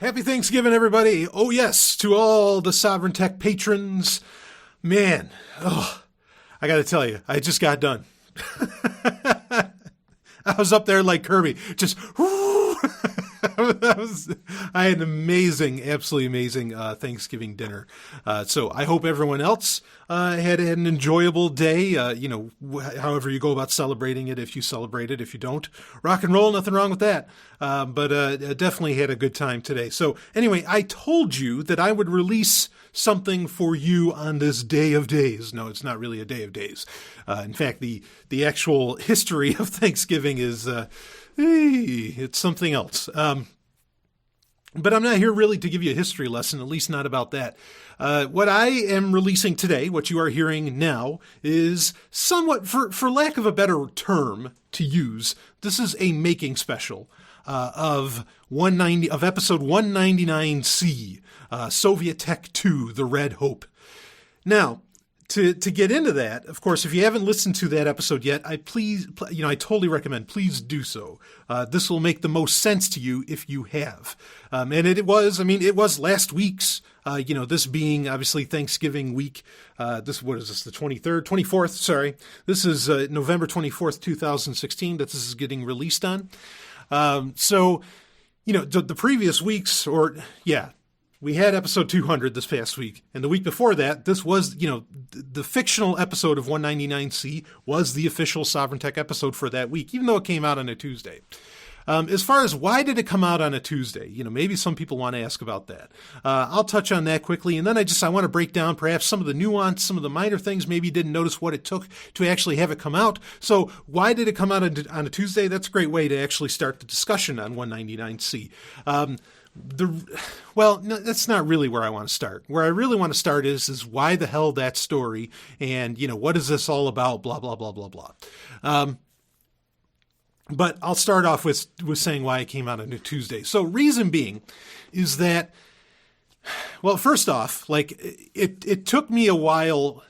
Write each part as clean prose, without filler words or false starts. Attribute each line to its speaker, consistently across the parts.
Speaker 1: Happy Thanksgiving, everybody. Oh, yes, to all the Sovereign Tech patrons. Man, I got to tell you, I just got done. I was up there like Kirby, just I had an amazing, absolutely amazing Thanksgiving dinner. So I hope everyone else had an enjoyable day. However you go about celebrating it, if you celebrate it, if you don't, rock and roll, nothing wrong with that. But definitely had a good time today. So anyway, I told you that I would release something for you on this day of days. No, it's not really a day of days. In fact, the actual history of Thanksgiving is, it's something else. But I'm not here really to give you a history lesson, at least not about that. What I am releasing today, what you are hearing now, is somewhat, for lack of a better term to use, this is a making special of episode 199C, Soviet Tech 2, The Red Hope. Now, to get into that, of course, if you haven't listened to that episode yet, I totally recommend, please do so. This will make the most sense to you if you have. And it was last week's, this being obviously Thanksgiving week. The 24th, sorry. This is November 24th, 2016 that this is getting released on. The previous weeks, we had episode 200 this past week, and the week before that, this was, the fictional episode of 199C was the official Sovereign Tech episode for that week, even though it came out on a Tuesday. As far as why did it come out on a Tuesday, maybe some people want to ask about that. I'll touch on that quickly, and then I want to break down perhaps some of the nuance, some of the minor things. Maybe you didn't notice what it took to actually have it come out. So why did it come out on a Tuesday? That's a great way to actually start the discussion on 199C. That's not really where I want to start. Where I really want to start is why the hell that story, and what is this all about? Blah blah blah blah blah. But I'll start off with saying why it came out on a Tuesday. So reason being is that, well, first off, it took me a while.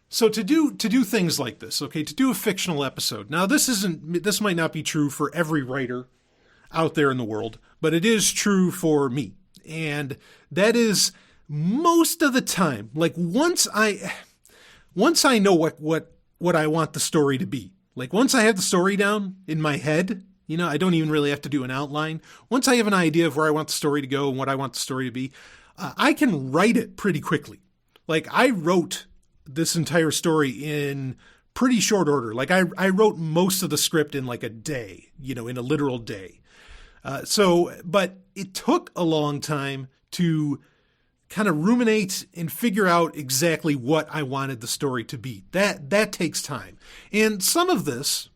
Speaker 1: So to do things like this, okay, to do a fictional episode. Now this might not be true for every writer out there in the world, but it is true for me. And that is most of the time, once I know what I want the story to be, once I have the story down in my head, I don't even really have to do an outline. Once I have an idea of where I want the story to go and what I want the story to be, I can write it pretty quickly. I wrote this entire story in pretty short order. I wrote most of the script in a day, in a literal day. But it took a long time to kind of ruminate and figure out exactly what I wanted the story to be. That takes time. And some of this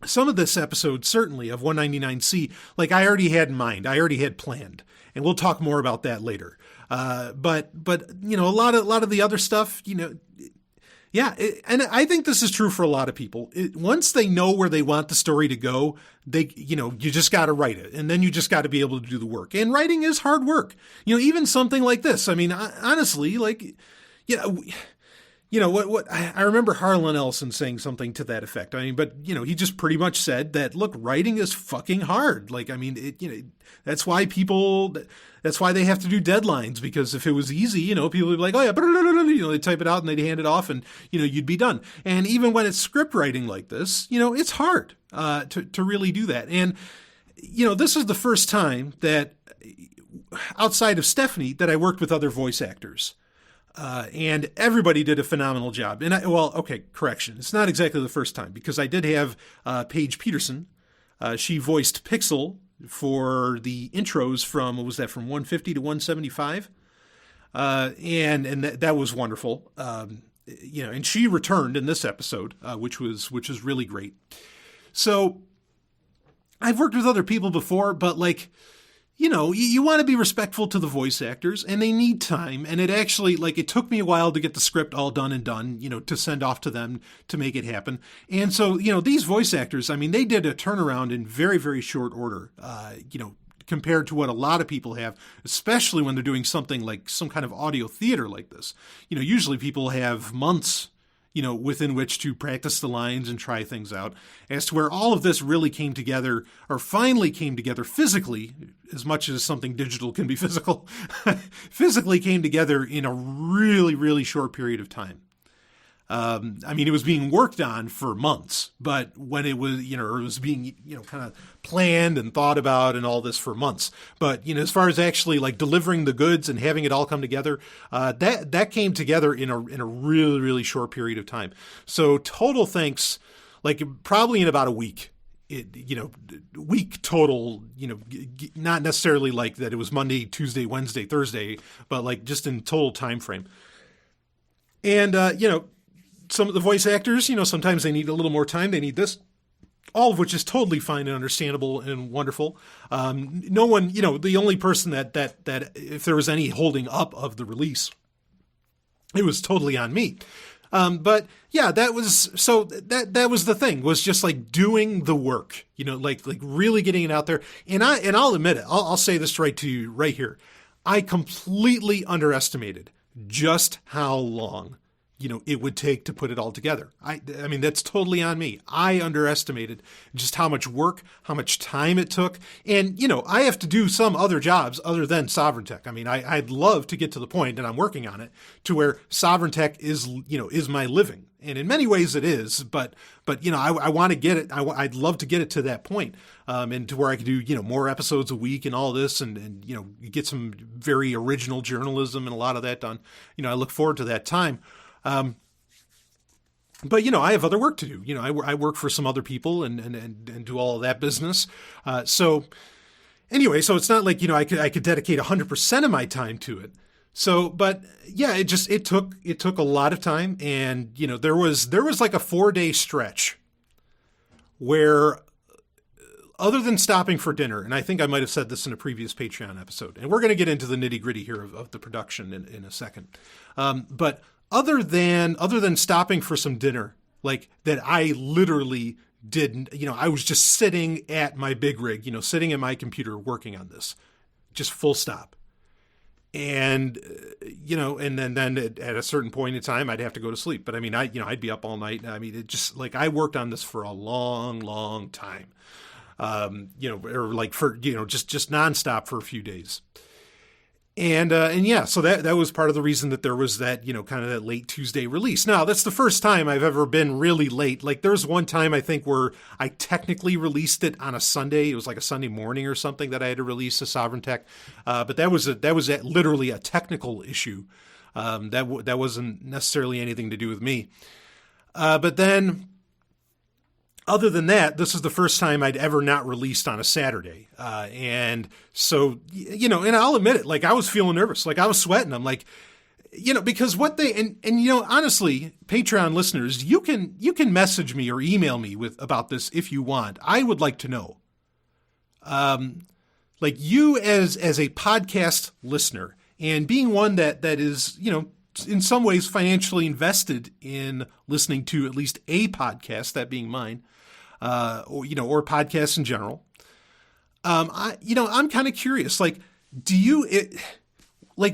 Speaker 1: episode, certainly of 199C, I already had in mind, I already had planned, and we'll talk more about that later. But a lot of the other stuff, and I think this is true for a lot of people. Once they know where they want the story to go, you just got to write it, and then you just got to be able to do the work. And writing is hard work. Even something like this. I mean, honestly, I remember Harlan Ellison saying something to that effect. I mean, but he just pretty much said that, look, writing is fucking hard. That's why they have to do deadlines, because if it was easy, people would be like, oh yeah, they type it out and they'd hand it off and, you'd be done. And even when it's script writing like this, it's hard, to really do that. And, this is the first time that outside of Stephanie that I worked with other voice actors. And everybody did a phenomenal job. And correction. It's not exactly the first time, because I did have Paige Peterson. She voiced Pixel for the intros from 150 to 175. And that was wonderful. And she returned in this episode, which was really great. So I've worked with other people before, but you want to be respectful to the voice actors, and they need time. And it actually, it took me a while to get the script all done and done, to send off to them to make it happen. And so, these voice actors, I mean, they did a turnaround in very, very short order, compared to what a lot of people have, especially when they're doing something like some kind of audio theater like this. Usually people have months, within which to practice the lines and try things out, as to where all of this really came together, or finally came together physically, as much as something digital can be physical, physically came together in a really, really short period of time. It was being worked on for months, but when it was, it was being, kind of planned and thought about and all this for months. But, as far as actually like delivering the goods and having it all come together, that came together in a really, really short period of time. So total thanks, like probably in about a week. Week total, not necessarily like that it was Monday, Tuesday, Wednesday, Thursday, but like just in total time frame. And, some of the voice actors, sometimes they need a little more time. They need this, all of which is totally fine and understandable and wonderful. No one, the only person that if there was any holding up of the release, it was totally on me. But yeah, that was the thing, was just like doing the work, like really getting it out there. And I'll admit it. I'll say this right to you right here. I completely underestimated just how long it would take to put it all together. I mean, that's totally on me. I underestimated just how much work, how much time it took. And, I have to do some other jobs other than Sovereign Tech. I mean, I'd love to get to the point, and I'm working on it, to where Sovereign Tech is my living. And in many ways it is, but I want to get it. I'd love to get it to that point, and to where I could do, more episodes a week and all this, and get some very original journalism and a lot of that done. I look forward to that time. But I have other work to do. I work for some other people and do all of that business. So anyway, so it's not like, I could dedicate 100% of my time to it. So, but yeah, it took a lot of time. And, there was like a 4-day stretch where, other than stopping for dinner, and I think I might have said this in a previous Patreon episode, and we're going to get into the nitty gritty here of the production in a second. But other than stopping for some dinner, like that, I literally didn't, I was just sitting at my big rig, sitting at my computer working on this, just full stop. And, and then at a certain point in time, I'd have to go to sleep. But I mean, I'd be up all night. I mean, it just like, I worked on this for a long, long time, or like for, just nonstop for a few days. And yeah, so that was part of the reason that there was that, kind of that late Tuesday release. Now, that's the first time I've ever been really late. Like, there was one time, I think, where I technically released it on a Sunday. It was like a Sunday morning or something that I had to release a Sovereign Tech. But that was literally a technical issue. That wasn't necessarily anything to do with me. But then, other than that, this is the first time I'd ever not released on a Saturday. And so, and I'll admit it, like, I was feeling nervous, like I was sweating. I'm like, because what they, and honestly, Patreon listeners, you can message me or email me about this if you want. I would like to know, like, you as a podcast listener, and being one that is, in some ways financially invested in listening to at least a podcast, that being mine, or podcasts in general. I'm kind of curious, like,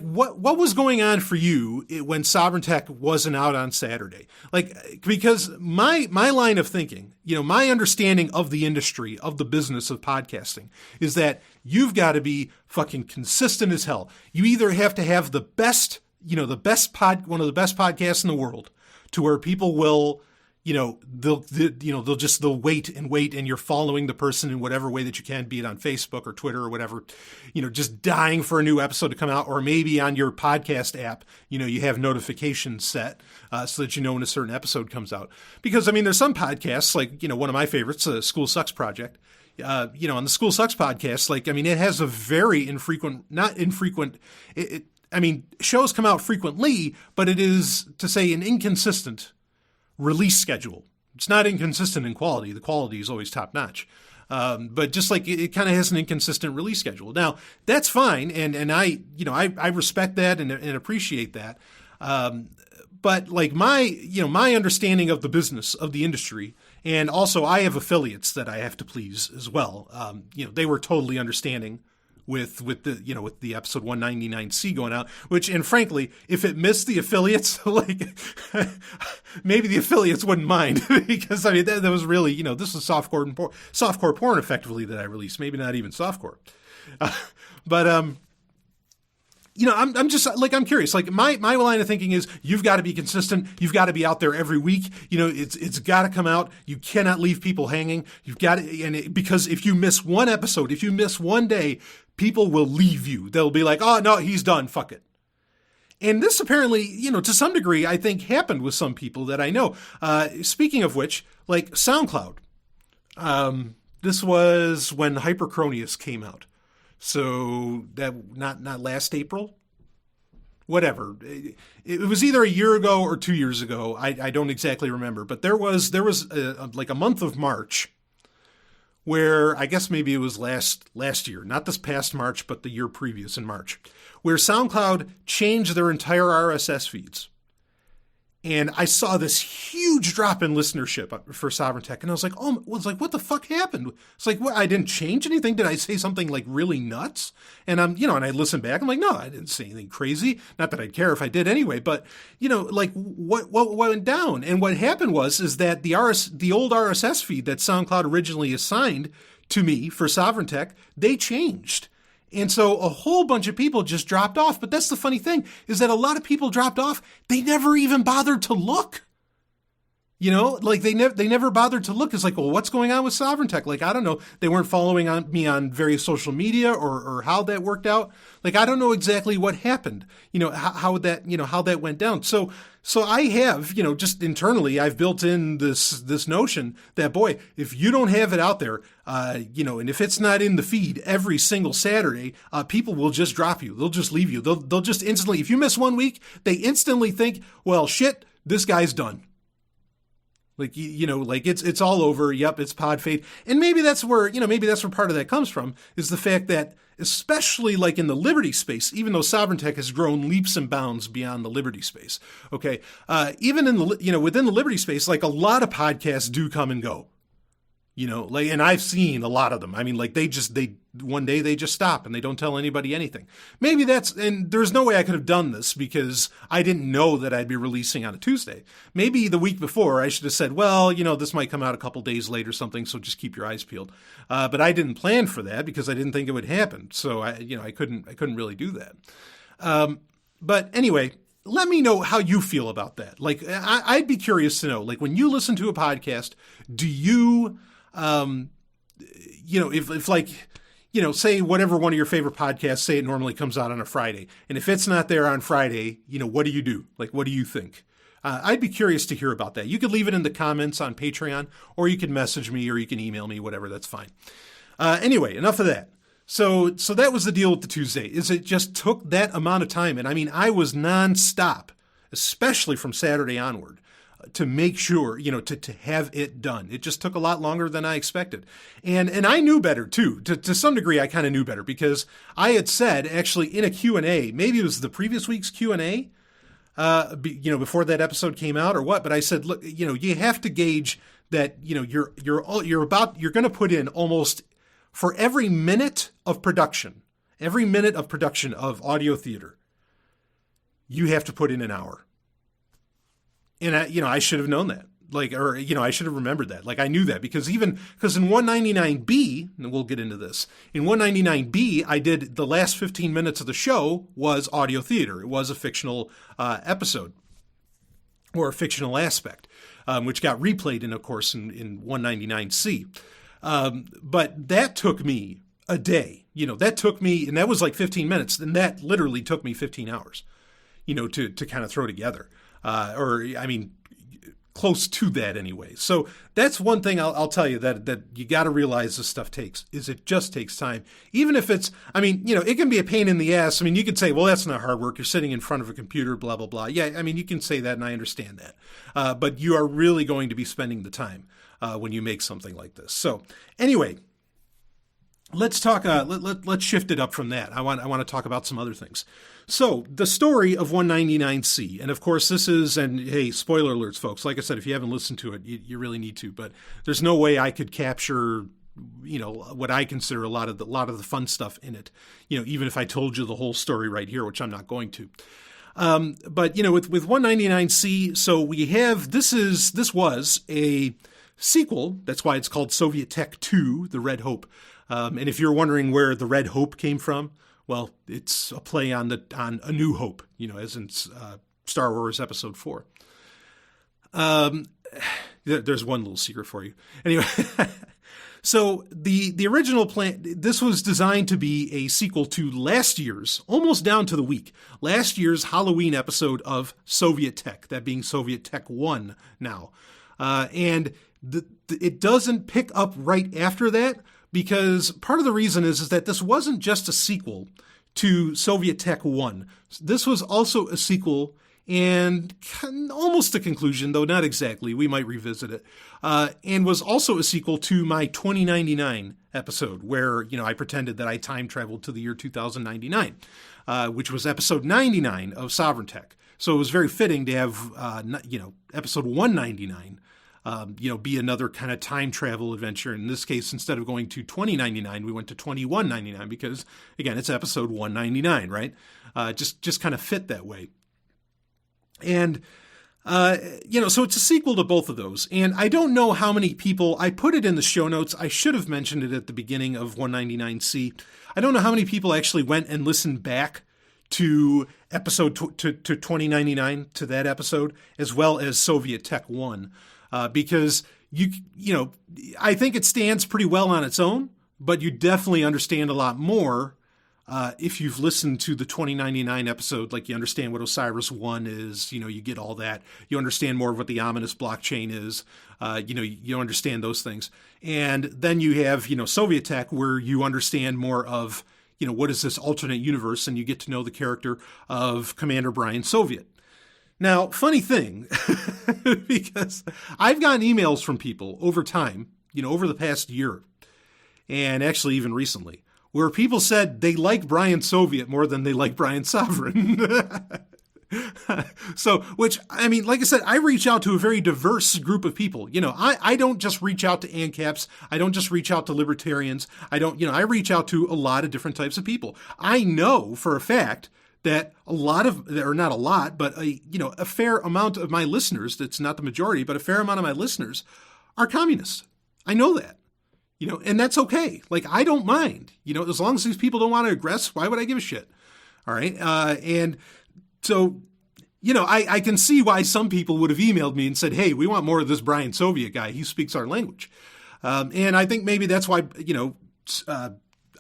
Speaker 1: what was going on for you when Sovereign Tech wasn't out on Saturday? Like, because my line of thinking, my understanding of the industry, of the business of podcasting, is that you've got to be fucking consistent as hell. You either have to have the best, one of the best podcasts in the world, to where people will, they'll wait and you're following the person in whatever way that you can, be it on Facebook or Twitter or whatever, just dying for a new episode to come out, or maybe on your podcast app, you have notifications set, so that when a certain episode comes out. Because, I mean, there's some podcasts, like, one of my favorites, School Sucks Project, on the School Sucks podcast, like, I mean, it has a very shows come out frequently, but it is, to say, an inconsistent release schedule. It's not inconsistent in quality. The quality is always top notch. But just like it kind of has an inconsistent release schedule. Now, that's fine. And I respect that and appreciate that. But like my understanding of the business of the industry, and also I have affiliates that I have to please as well. They were totally understanding with the episode 199C going out, and frankly, if it missed the affiliates, like maybe the affiliates wouldn't mind because I mean that was really, this is softcore porn effectively that I released, maybe not even softcore. But I'm just like, I'm curious. Like my line of thinking is you've got to be consistent. You've got to be out there every week. It's got to come out. You cannot leave people hanging. You've got to, because if you miss one episode, if you miss one day, people will leave you. They'll be like, oh no, he's done. Fuck it. And this apparently, to some degree, I think happened with some people that I know. Speaking of which, like SoundCloud, this was when Hyperchronius came out. So that not last April, whatever. It was either a year ago or 2 years ago. I don't exactly remember, but there was like a month of March where I guess maybe it was last year, not this past March, but the year previous in March, where SoundCloud changed their entire RSS feeds. And I saw this huge drop in listenership for Sovereign Tech. And I was like, what the fuck happened? It's like, what? I didn't change anything? Did I say something like really nuts? And and I listened back. I'm like, no, I didn't say anything crazy. Not that I'd care if I did anyway, but like what went down? And what happened is that the old RSS feed that SoundCloud originally assigned to me for Sovereign Tech, they changed. And so a whole bunch of people just dropped off. But that's the funny thing, is that a lot of people dropped off. They never even bothered to look. Like they never bothered to look. It's like, well, what's going on with Sovereign Tech? Like, I don't know. They weren't following me on various social media or how that worked out. Like, I don't know exactly what happened, how that went down. So I have, just internally, I've built in this notion that, boy, if you don't have it out there, and if it's not in the feed every single Saturday, people will just drop you. They'll just leave you. They'll just instantly, if you miss 1 week, they instantly think, well, shit, this guy's done. Like, like it's all over. Yep, it's pod fade. And maybe that's where part of that comes from, is the fact that, especially like in the Liberty space, even though Sovereign Tech has grown leaps and bounds beyond the Liberty space. Okay. Even in the, within the Liberty space, like a lot of podcasts do come and go. And I've seen a lot of them. I mean, like one day they just stop and they don't tell anybody anything. Maybe and there's no way I could have done this because I didn't know that I'd be releasing on a Tuesday. Maybe the week before I should have said, well, this might come out a couple days late or something, so just keep your eyes peeled. But I didn't plan for that because I didn't think it would happen. So I couldn't really do that. But anyway, let me know how you feel about that. Like, I'd be curious to know, like, when you listen to a podcast, do you, if like, say whatever one of your favorite podcasts, say it normally comes out on a Friday. And if it's not there on Friday, what do you do? Like, what do you think? I'd be curious to hear about that. You could leave it in the comments on Patreon, or you can message me, or you can email me, whatever, that's fine. Anyway, enough of that. So that was the deal with the Tuesday, is it just took that amount of time. And I mean, I was nonstop, especially from Saturday onward, to make sure, to have it done. It just took a lot longer than I expected. And I knew better too. To some degree, I kind of knew better because I had said actually in a Q&A, maybe it was the previous week's Q&A, before that episode came out or what, but I said, look, you have to gauge that, you're going to put in almost for every minute of production of audio theater, you have to put in an hour. And I should have known that, I should have remembered that. Like, I knew that because in 199B, and we'll get into this, in 199B, I did the last 15 minutes of the show was audio theater. It was a fictional episode or a fictional aspect, which got replayed in 199C. But that took me a day, that took me, and that was like 15 minutes. And that literally took me 15 hours, to kind of throw together. Close to that anyway. So that's one thing I'll tell you that you got to realize this stuff it just takes time. Even if it's, it can be a pain in the ass. You could say, well, that's not hard work. You're sitting in front of a computer, blah, blah, blah. Yeah. You can say that and I understand that. But you are really going to be spending the time when you make something like this. So anyway, let's talk, let's shift it up from that. I want to talk about some other things. So the story of 199C, and of course this is, and hey, spoiler alerts, folks. Like I said, if you haven't listened to it, you really need to. But there's no way I could capture what I consider a lot of the fun stuff in it. Even if I told you the whole story right here, which I'm not going to. But with 199C, so we have this was a sequel. That's why it's called Soviet Tech 2, The Red Hope. And if you're wondering where the Red Hope came from, well, it's a play on A New Hope, as in Star Wars Episode 4. There's one little secret for you. Anyway, so the original plan, this was designed to be a sequel to last year's, almost down to the week, last year's Halloween episode of Soviet Tech, that being Soviet Tech 1 now. And it doesn't pick up right after that, because part of the reason is that this wasn't just a sequel to Soviet Tech 1. This was also a sequel and almost a conclusion, though not exactly. We might revisit it. And was also a sequel to my 2099 episode, where, I pretended that I time traveled to the year 2099, which was episode 99 of Sovereign Tech. So it was very fitting to have, episode 199, be another kind of time travel adventure. In this case, instead of going to 2099, we went to 2199 because, again, it's episode 199, right? Just kind of fit that way. And, so it's a sequel to both of those. And I don't know how many people, I put it in the show notes. I should have mentioned it at the beginning of 199C. I don't know how many people actually went and listened back to episode to 2099, to that episode, as well as Soviet Tech 1. Because I think it stands pretty well on its own, but you definitely understand a lot more if you've listened to the 2099 episode. Like, you understand what Osiris 1 is, you get all that. You understand more of what the ominous blockchain is. You understand those things. And then you have, Soviet Tech, where you understand more of, what is this alternate universe, and you get to know the character of Commander Brian Soviet. Now, funny thing, because I've gotten emails from people over time, over the past year, and actually even recently, where people said they like Brian Soviet more than they like Brian Sovereign. So, which, like I said, I reach out to a very diverse group of people. I don't just reach out to ANCAPs. I don't just reach out to libertarians. I reach out to a lot of different types of people. I know for a fact that a lot of, or not a lot, but a fair amount of my listeners, that's not the majority, but a fair amount of my listeners are communists. I know that, and that's okay. Like, I don't mind, as long as these people don't want to aggress, why would I give a shit? All right. And so, I can see why some people would have emailed me and said, hey, we want more of this Brian Soviet guy. He speaks our language. And I think maybe that's why,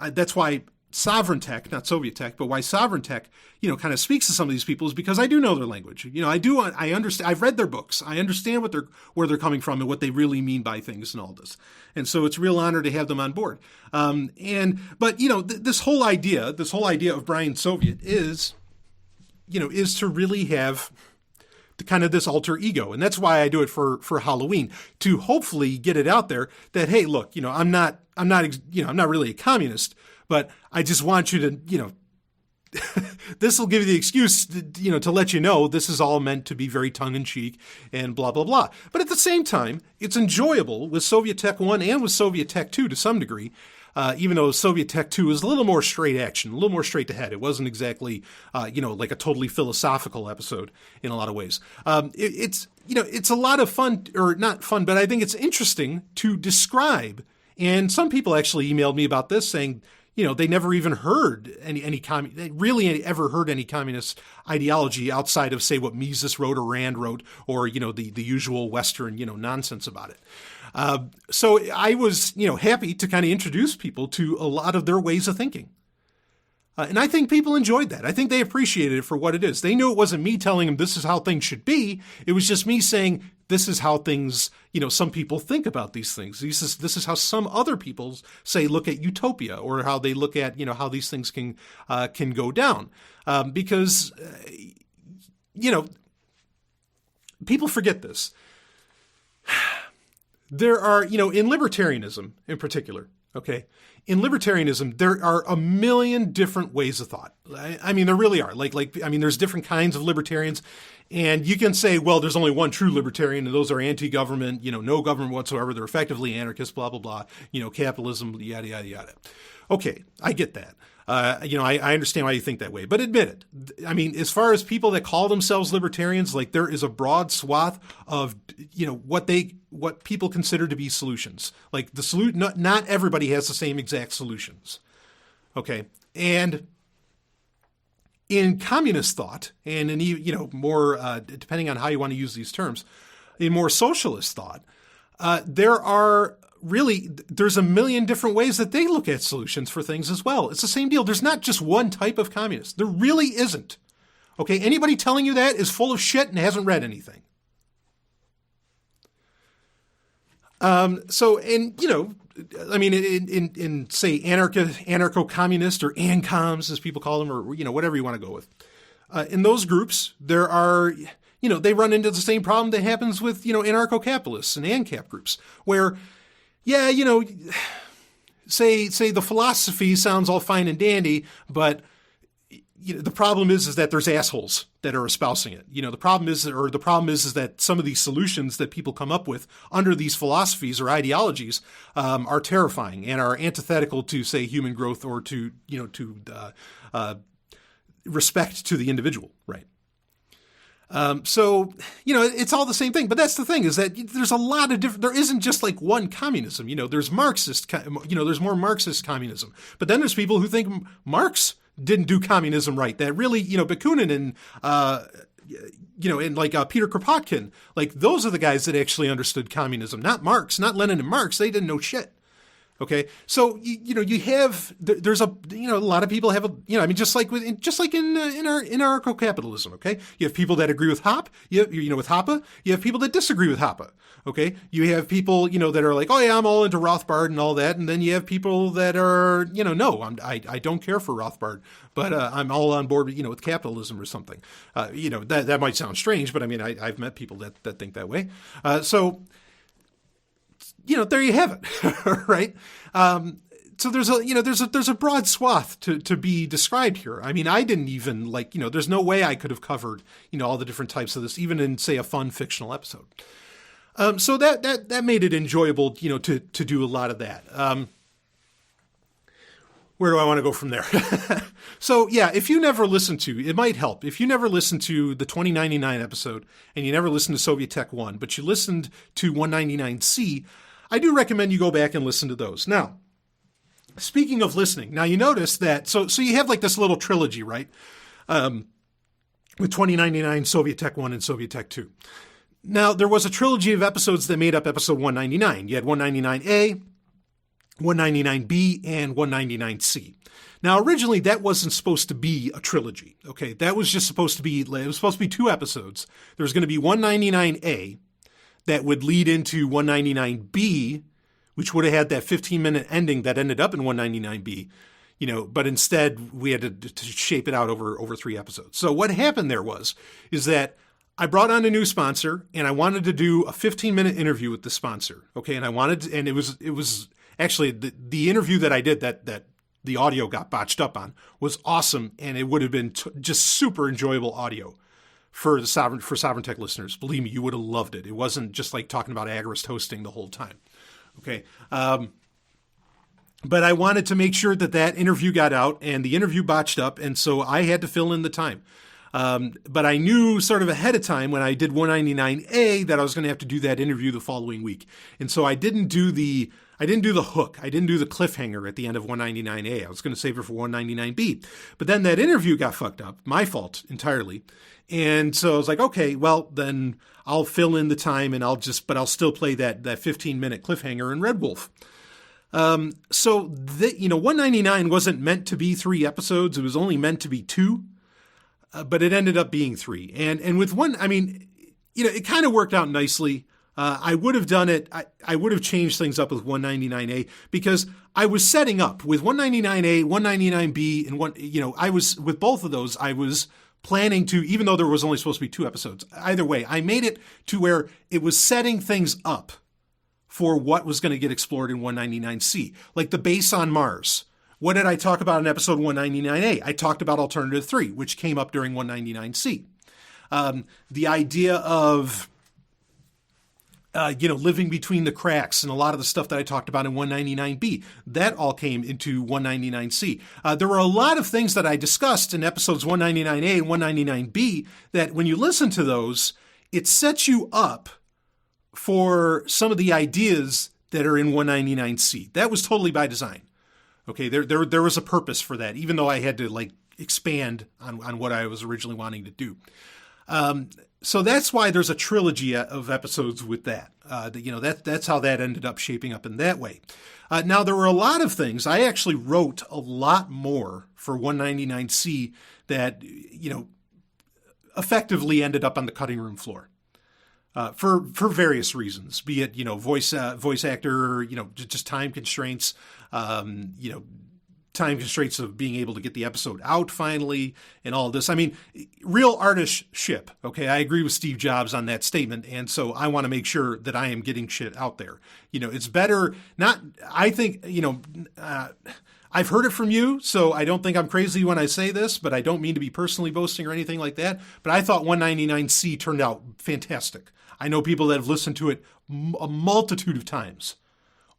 Speaker 1: that's why Sovereign Tech, not Soviet Tech, but why Sovereign Tech, kind of speaks to some of these people, is because I do know their language. I understand. I've read their books. I understand where they're coming from and what they really mean by things and all this. And so it's a real honor to have them on board. But this whole idea of Brian Soviet is to really have the kind of this alter ego. And that's why I do it for Halloween, to hopefully get it out there that, hey, look, I'm not really a communist, but I just want you to, this will give you the excuse, to let you know this is all meant to be very tongue-in-cheek and blah, blah, blah. But at the same time, it's enjoyable with Soviet Tech 1 and with Soviet Tech 2 to some degree, even though Soviet Tech 2 is a little more straight action, a little more straight to head. It wasn't exactly, like a totally philosophical episode in a lot of ways. It's a lot of fun, or not fun, but I think it's interesting to describe. And some people actually emailed me about this saying, they never even heard they ever heard any communist ideology outside of, say, what Mises wrote or Rand wrote, or, the usual Western, nonsense about it. So I was, happy to kind of introduce people to a lot of their ways of thinking. And I think people enjoyed that. I think they appreciated it for what it is. They knew it wasn't me telling them this is how things should be. It was just me saying, this is how things, some people think about these things. This is how some other people say, look at utopia, or how they look at, how these things can go down. Because, people forget this. There are, in libertarianism in particular, okay, in libertarianism, there are a million different ways of thought. I mean, there really are. I mean, there's different kinds of libertarians, and you can say, well, there's only one true libertarian, and those are anti-government, no government whatsoever. They're effectively anarchists, blah, blah, blah, capitalism, yada, yada, yada. Okay, I get that. I understand why you think that way, but admit it. I mean, as far as people that call themselves libertarians, like there is a broad swath of, what people consider to be solutions. Like not everybody has the same exact solutions. Okay. And in communist thought, and in more depending on how you want to use these terms, in more socialist thought, there's a million different ways that they look at solutions for things as well. It's the same deal. There's not just one type of communist. There really isn't. Okay, anybody telling you that is full of shit and hasn't read anything. In say anarcho-communist or ANCOMs, as people call them, or whatever you want to go with. In those groups, there are, they run into the same problem that happens with, anarcho-capitalists and ANCAP groups, where, say the philosophy sounds all fine and dandy, but the problem is that there's assholes that are espousing it. The problem is that some of these solutions that people come up with under these philosophies or ideologies are terrifying and are antithetical to, say, human growth or to respect to the individual, right? It's all the same thing. But that's the thing, is that there's a lot of different, there isn't just like one communism. There's Marxist, there's more Marxist communism. But then there's people who think Marx didn't do communism right. That really, Bakunin and, Peter Kropotkin, like those are the guys that actually understood communism, not Marx, not Lenin and Marx. They didn't know shit. Okay, so you have there's a lot of people have just like in anarcho-capitalism. Okay, you have people that agree with Hoppe. With Hoppe, you have people that disagree with Hoppe. Okay, you have people that are like, oh yeah, I'm all into Rothbard and all that, and then you have people that are no, I don't care for Rothbard, but I'm all on board with capitalism or something. That might sound strange, but I mean I've met people that think that way. There you have it, right? So there's a broad swath to be described here. I mean, I didn't even there's no way I could have covered, all the different types of this, even in, say, a fun fictional episode. So that made it enjoyable, to do a lot of that. Where do I want to go from there? So yeah, if you never listened to, it might help. If you never listened to the 2099 episode and you never listened to Soviet Tech 1, but you listened to 199C, I do recommend you go back and listen to those. Now, speaking of listening, now you notice that, so you have like this little trilogy, right? With 2099, Soviet Tech 1, and Soviet Tech 2. Now, there was a trilogy of episodes that made up episode 199. You had 199A, 199B, and 199C. Now, originally, that wasn't supposed to be a trilogy, okay? That was just supposed to be, it was supposed to be 2 episodes. There was going to be 199A that would lead into 199B, which would have had that 15-minute ending that ended up in 199B, but instead we had to shape it out over 3 episodes. So what happened there is that I brought on a new sponsor, and I wanted to do a 15-minute interview with the sponsor, okay? And it was actually the interview that I did that the audio got botched up on was awesome, and it would have been just super enjoyable audio for Sovereign Tech listeners. Believe me, you would have loved it. It wasn't just like talking about Agrist hosting the whole time. Okay. But I wanted to make sure that interview got out, and the interview botched up, and so I had to fill in the time. But I knew sort of ahead of time when I did 199A that I was going to have to do that interview the following week. And so I didn't do the hook. I didn't do the cliffhanger at the end of 199A. I was going to save it for 199B. But then that interview got fucked up. My fault entirely. And so I was like, okay, well, then I'll fill in the time and I'll still play that 15-minute cliffhanger in Red Wolf. So 199 wasn't meant to be 3 episodes. It was only meant to be 2. But it ended up being 3. And with one, I mean, it kind of worked out nicely. I would have done it. I would have changed things up with 199A because I was setting up with 199A, 199B, and I was with both of those. I was planning to, even though there was only supposed to be 2 episodes, either way, I made it to where it was setting things up for what was going to get explored in 199C, like the base on Mars, What did I talk about in episode 199A? I talked about Alternative 3, which came up during 199C. The idea of, living between the cracks and a lot of the stuff that I talked about in 199B, that all came into 199C. There were a lot of things that I discussed in episodes 199A and 199B that when you listen to those, it sets you up for some of the ideas that are in 199C. That was totally by design. Okay, there was a purpose for that, even though I had to expand on what I was originally wanting to do. So that's why there's a trilogy of episodes with that. That's how that ended up shaping up in that way. Now, there were a lot of things. I actually wrote a lot more for 199C that, effectively ended up on the cutting room floor. For various reasons, be it, voice actor, just time constraints, time constraints of being able to get the episode out finally and all of this. I mean, real artistship. Okay. I agree with Steve Jobs on that statement. And so I want to make sure that I am getting shit out there. It's better I've heard it from you, so I don't think I'm crazy when I say this, but I don't mean to be personally boasting or anything like that. But I thought 199C turned out fantastic. I know people that have listened to it a multitude of times.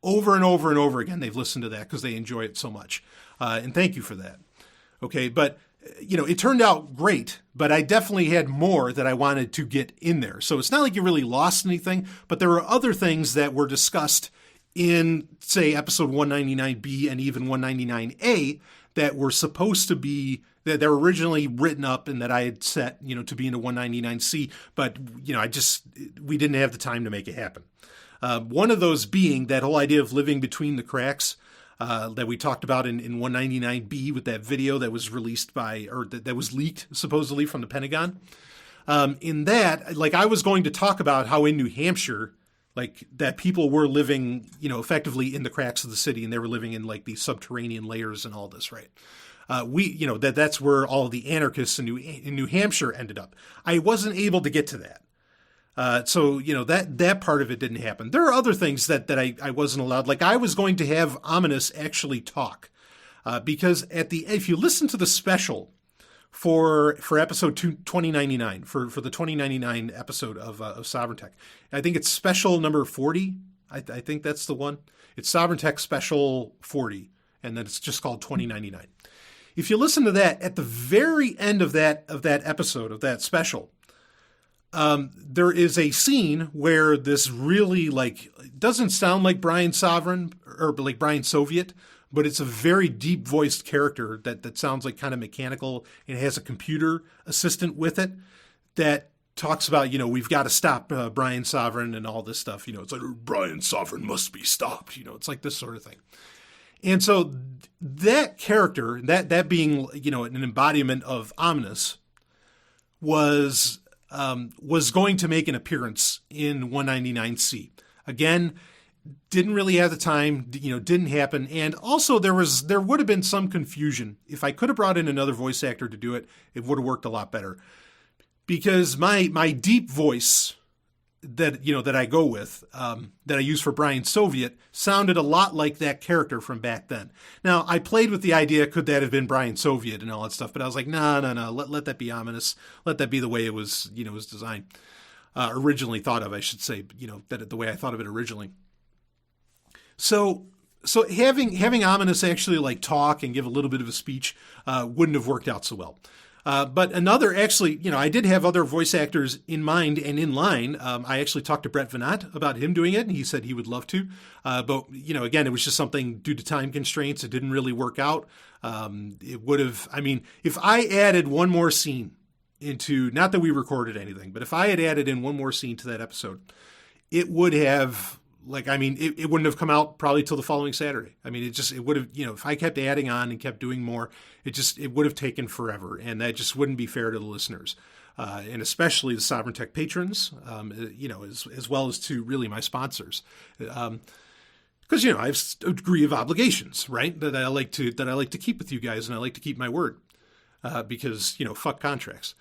Speaker 1: Over and over and over again, they've listened to that because they enjoy it so much. And thank you for that. Okay, but, it turned out great, but I definitely had more that I wanted to get in there. So it's not like you really lost anything, but there are other things that were discussed in, say, episode 199B and even 199A that were supposed to be, that they were originally written up and that I had set, to be into 199C, but, we didn't have the time to make it happen. One of those being that whole idea of living between the cracks that we talked about in 199B with that video that was released that was leaked supposedly from the Pentagon. In that, I was going to talk about how in New Hampshire, that people were living, effectively in the cracks of the city, and they were living in these subterranean layers and all this, right? That's where all the anarchists in New Hampshire ended up. I wasn't able to get to that. So that part of it didn't happen. There are other things that I wasn't allowed. I was going to have Ominous actually talk, because if you listen to the special for episode 2099, for the 2099 episode of Sovereign Tech, I think it's special number 40. I think that's the one. It's Sovereign Tech special 40, and then it's just called 2099. If you listen to that, at the very end of that episode of that special, there is a scene where this really doesn't sound like Brian Sovereign or like Brian Soviet, but it's a very deep voiced character that sounds like kind of mechanical and has a computer assistant with it that talks about, we've got to stop Brian Sovereign and all this stuff. It's like Brian Sovereign must be stopped. It's like this sort of thing. And so that character, that being, an embodiment of Ominous was going to make an appearance in 199C. Again, didn't really have the time, didn't happen. And also there would have been some confusion. If I could have brought in another voice actor to do it, it would have worked a lot better. Because my deep voice that I go with, that I use for Brian Soviet, sounded a lot like that character from back then. Now, I played with the idea, could that have been Brian Soviet and all that stuff, but I was like, no, let that be Ominous. Let that be the way it was, was designed. Originally thought of, I should say, that the way I thought of it originally. So having Ominous actually talk and give a little bit of a speech wouldn't have worked out so well. But another, actually, I did have other voice actors in mind and in line. I actually talked to Brett Venat about him doing it, and he said he would love to. But, again, it was just something due to time constraints. It didn't really work out. It would have, if I added one more scene into, not that we recorded anything, but if I had added in one more scene to that episode, it would have, it wouldn't have come out probably till the following Saturday. It would have, if I kept adding on and kept doing more, it would have taken forever. And that just wouldn't be fair to the listeners. And especially the Sovereign Tech patrons, as well as to really my sponsors. Because, I have a degree of obligations, right? That I like to keep with you guys, and I like to keep my word. Because, fuck contracts.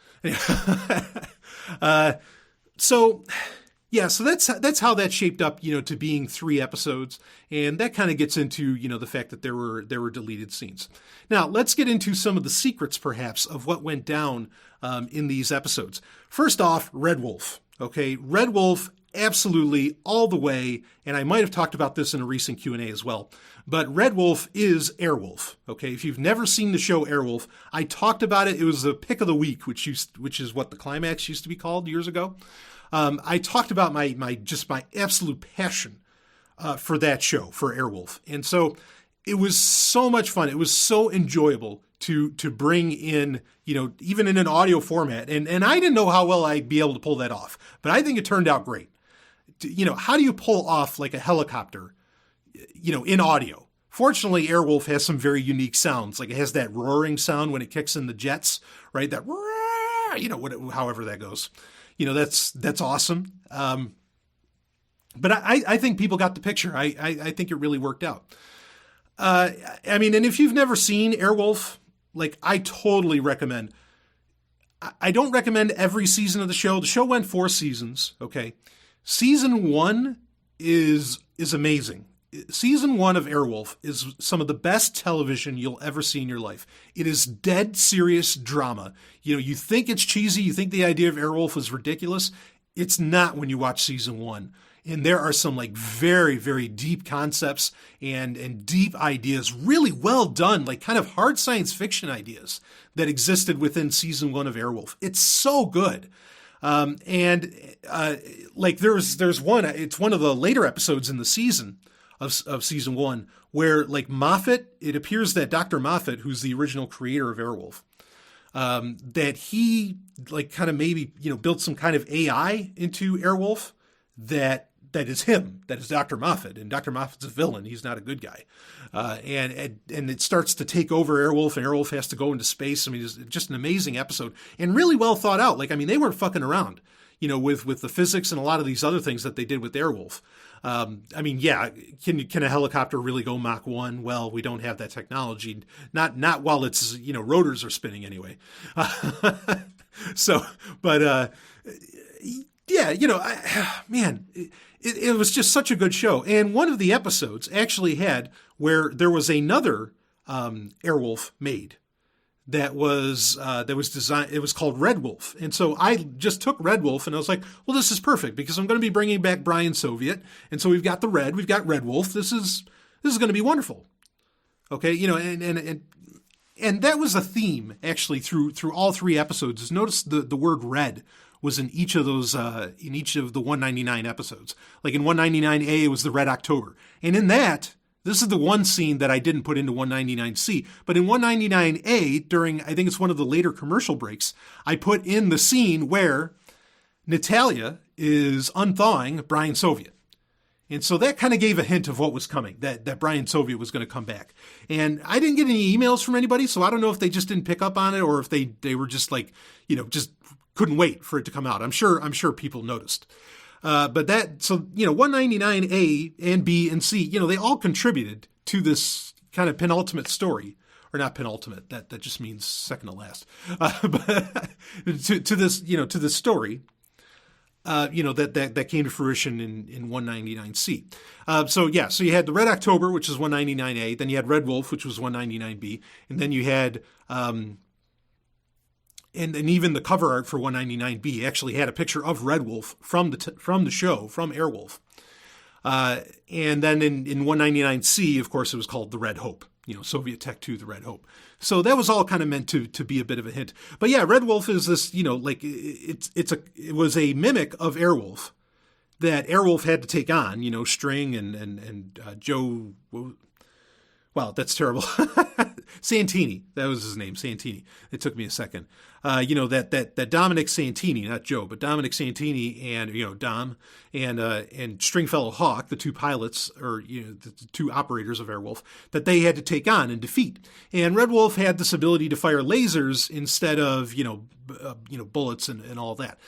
Speaker 1: So, Yeah, so that's how that shaped up, to being 3 episodes, and that kind of gets into, the fact that there were deleted scenes. Now, let's get into some of the secrets, perhaps, of what went down in these episodes. First off, Red Wolf. Okay, Red Wolf, absolutely all the way, and I might have talked about this in a recent Q&A as well. But Red Wolf is Airwolf. Okay, if you've never seen the show Airwolf, I talked about it. It was the pick of the week, which is what the climax used to be called years ago. I talked about my absolute passion for that show, for Airwolf. And so it was so much fun. It was so enjoyable to bring in, even in an audio format. And I didn't know how well I'd be able to pull that off, but I think it turned out great. How do you pull off like a helicopter, in audio? Fortunately, Airwolf has some very unique sounds. Like it has that roaring sound when it kicks in the jets, right? That, however that goes. That's awesome. But I think people got the picture. I think it really worked out. And if you've never seen Airwolf, like I totally recommend. I don't recommend every season of the show. The show went 4 seasons. Okay. Season 1 is amazing. Season 1 of Airwolf is some of the best television you'll ever see in your life. It is dead serious drama. You think it's cheesy. You think the idea of Airwolf is ridiculous. It's not when you watch season 1. And there are some like very, very deep concepts and deep ideas, really well done, like kind of hard science fiction ideas that existed within season 1 of Airwolf. It's so good. There's one, it's one of the later episodes in the season of season 1 where like Moffat, it appears that Dr. Moffat, who's the original creator of Airwolf, that he like kind of maybe, built some kind of AI into Airwolf that is him, that is Dr. Moffat, and Dr. Moffat's a villain. He's not a good guy. And it starts to take over Airwolf, and Airwolf has to go into space. It's just an amazing episode and really well thought out. They weren't fucking around, with the physics and a lot of these other things that they did with Airwolf. Can a helicopter really go Mach 1? Well, we don't have that technology. Not while it's, rotors are spinning anyway. It was just such a good show. And one of the episodes actually had where there was another Airwolf made that was designed. It was called Red Wolf. And so I just took Red Wolf and I was like, well, this is perfect because I'm going to be bringing back Brian Soviet. And so we've got we've got Red Wolf. This is going to be wonderful. Okay. And that was a theme actually through all 3 episodes. Notice the word red was in each of those, in each of the 199 episodes. Like in 199A, it was the Red October. And in that, this is the one scene that I didn't put into 199C. But in 199A, during, I think it's one of the later commercial breaks, I put in the scene where Natalia is unthawing Brian Soviet. And so that kind of gave a hint of what was coming, that Brian Soviet was going to come back. And I didn't get any emails from anybody, so I don't know if they just didn't pick up on it or if they were just like, just couldn't wait for it to come out. I'm sure people noticed. But 199A and B and C, they all contributed to this kind of penultimate story, or not penultimate. That just means second to last. But to this story, that came to fruition in 199C. So you had the Red October, which is 199A. Then you had Red Wolf, which was 199B, and then you had. And even the cover art for 199B actually had a picture of Red Wolf from the show, from Airwolf. And then in 199C, of course, it was called the Red Hope. Soviet Tech 2, the Red Hope. So that was all kind of meant to be a bit of a hint. But yeah, Red Wolf is this, it was a mimic of Airwolf that Airwolf had to take on. String and Joe. Wow, that's terrible. Santini, that was his name, Santini. It took me a second. That Dominic Santini, not Joe, but Dominic Santini and Dom and Stringfellow Hawk, the 2 pilots or the 2 operators of Airwolf, that they had to take on and defeat. And Red Wolf had this ability to fire lasers instead of bullets and all that.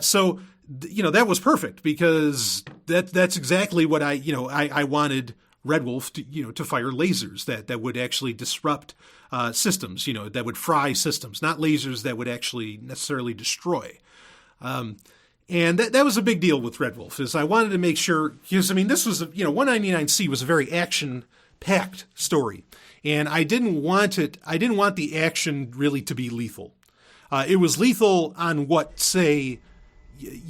Speaker 1: So that was perfect because that's exactly what I wanted. Red Wolf to fire lasers that would actually disrupt systems, that would fry systems, not lasers that would actually necessarily destroy. And that was a big deal with Red Wolf, is I wanted to make sure, because, I mean, this was, 199C was a very action-packed story. And I didn't want the action really to be lethal. It was lethal on what, say,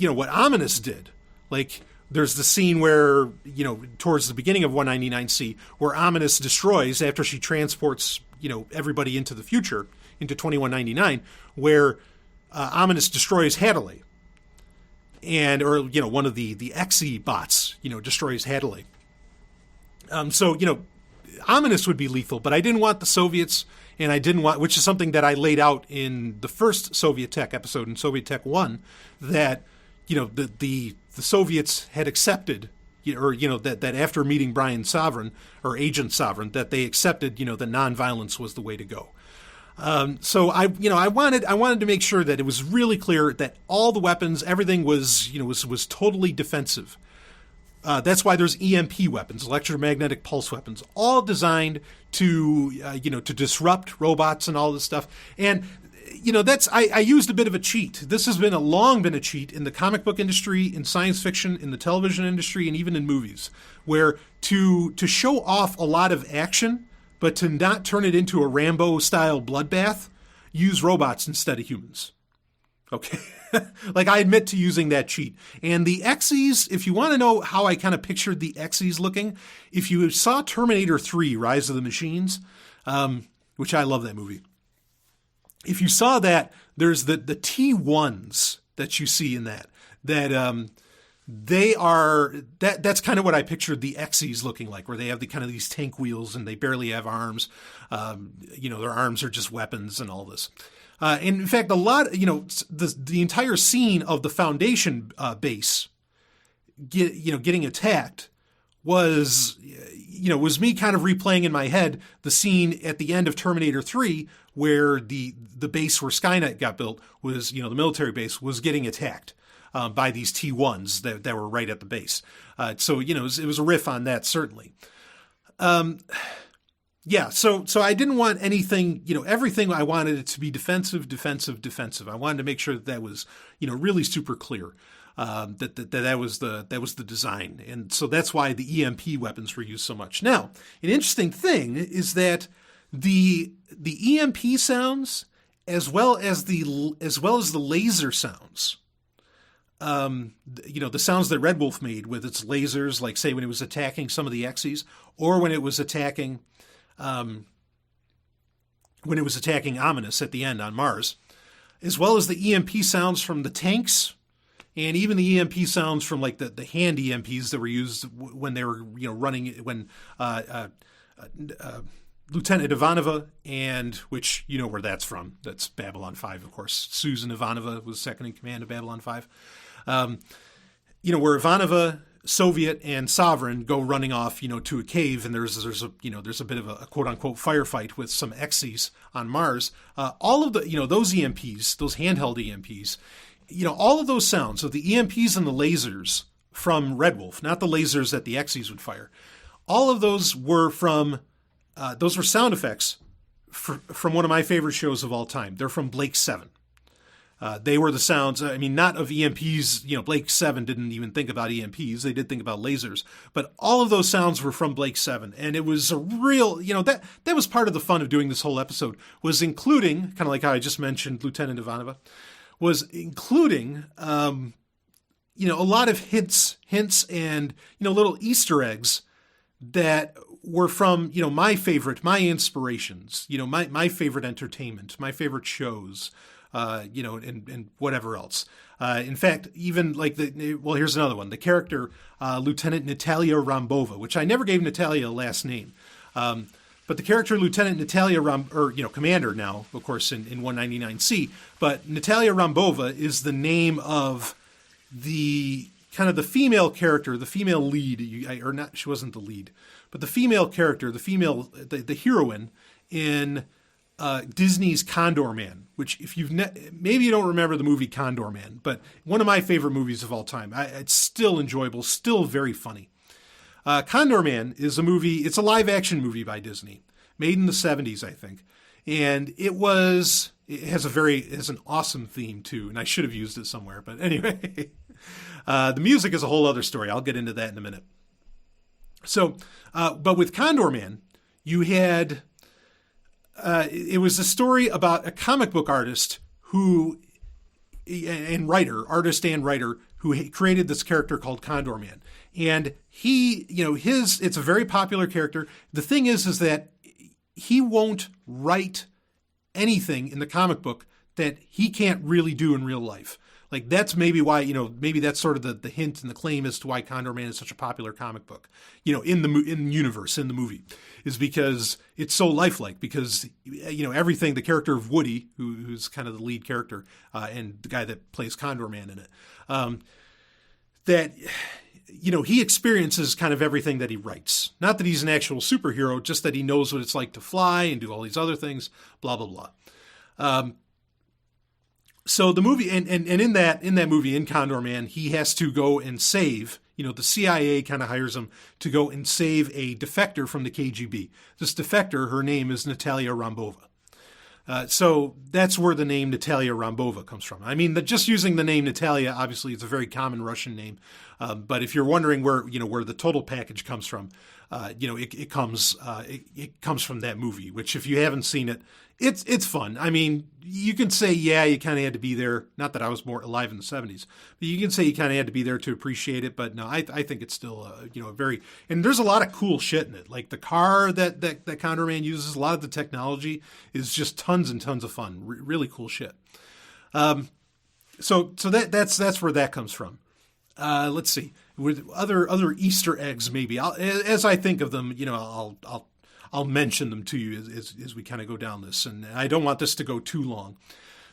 Speaker 1: what Ominous did. Like, there's the scene where, towards the beginning of 199C, where Ominous destroys, after she transports, everybody into the future, into 2199, where Ominous destroys Hadley. Or one of the Xe bots, destroys Hadley. So, Ominous would be lethal, but I didn't want the Soviets, and I didn't want, which is something that I laid out in the first Soviet Tech episode in Soviet Tech 1, that, the Soviets had accepted, that after meeting Brian Sovereign, or Agent Sovereign, that they accepted, that nonviolence was the way to go. So I wanted to make sure that it was really clear that all the weapons, everything was totally defensive. That's why there's EMP weapons, electromagnetic pulse weapons, all designed to disrupt robots and all this stuff. And I used a bit of a cheat. This has long been a cheat in the comic book industry, in science fiction, in the television industry, and even in movies, where to show off a lot of action, but to not turn it into a Rambo-style bloodbath, use robots instead of humans. Okay? Like, I admit to using that cheat. And the Xes, if you want to know how I kind of pictured the Xes looking, if you saw Terminator 3, Rise of the Machines, which I love that movie. If you saw that, there's the T1s that you see in that that's kind of what I pictured the Xes looking like, where they have the kind of these tank wheels and they barely have arms. Their arms are just weapons and all this. And in fact, a lot, the entire scene of the Foundation base, getting attacked was me kind of replaying in my head the scene at the end of Terminator 3, where the base where Skynet got built was, the military base was getting attacked by these T1s that were right at the base. So it was a riff on that, certainly. So I didn't want anything, everything I wanted it to be defensive. I wanted to make sure that was, really super clear. That was the design. And so that's why the EMP weapons were used so much. Now, an interesting thing is that the EMP sounds, as well as the laser sounds, the sounds that Red Wolf made with its lasers, like say when it was attacking some of the Xes, or when it was attacking Ominous at the end on Mars, as well as the EMP sounds from the tanks, and even the EMP sounds from like the hand EMPs that were used when they were running, when Lieutenant Ivanova, and which where that's from. That's Babylon 5, of course. Susan Ivanova was second in command of Babylon 5. Where Ivanova, Soviet, and Sovereign go running off, to a cave, and there's a bit of a quote unquote firefight with some Xes on Mars. All of the those EMPs, those handheld EMPs, all of those sounds, so the EMPs and the lasers from Red Wolf, not the lasers that the Xes would fire, all of those were from those were sound effects from one of my favorite shows of all time. They're from Blake 7. They were the sounds, not of EMPs. Blake 7 didn't even think about EMPs. They did think about lasers. But all of those sounds were from Blake 7. And it was a real, that was part of the fun of doing this whole episode, was including, kind of like how I just mentioned Lieutenant Ivanova, was including, a lot of hints and, little Easter eggs that were from, my inspirations, my favorite entertainment, my favorite shows, and whatever else. In fact, even like here's another one. The character, Lieutenant Natalia Rambova, which I never gave Natalia a last name. But the character Lieutenant Natalia Commander now, of course, in 199C, but Natalia Rambova is the name of the kind of the female character, the female lead, she wasn't the lead, but the female character, the heroine in Disney's Condor Man, which if maybe you don't remember the movie Condor Man, but one of my favorite movies of all time. It's still enjoyable, still very funny. Condor Man is a movie, it's a live action movie by Disney, made in the 70s, I think. And it was it has an awesome theme too, and I should have used it somewhere. But anyway, the music is a whole other story. I'll get into that in a minute. So, but with Condor Man, you had it was a story about a comic book artist artist and writer who created this character called Condor Man. And he, it's a very popular character. The thing is that he won't write anything in the comic book that he can't really do in real life. Like, that's maybe why, maybe that's sort of the hint and the claim as to why Condor Man is such a popular comic book, in the universe, in the movie, is because it's so lifelike. Because, everything, the character of Woody, who's kind of the lead character, and the guy that plays Condor Man in it, that, he experiences kind of everything that he writes. Not that he's an actual superhero, just that he knows what it's like to fly and do all these other things, blah, blah, blah. So the movie, and in that movie, in Condor Man, he has to go and save, the CIA kind of hires him to go and save a defector from the KGB. This defector, her name is Natalia Rambova. So that's where the name Natalia Rambova comes from. I mean, just using the name Natalia, obviously it's a very common Russian name. But if you're wondering where the total package comes from, it comes from that movie, which if you haven't seen it, it's fun. I mean, you can say, yeah, you kind of had to be there. Not that I was more alive in the 70s, but you can say you kind of had to be there to appreciate it. But no, I think it's still, and there's a lot of cool shit in it. Like the car that Condor Man uses, a lot of the technology is just tons and tons of fun. Really cool shit. So that's where that comes from. Let's see, with other Easter eggs, maybe as I think of them, I'll mention them to you as we kind of go down this, and I don't want this to go too long.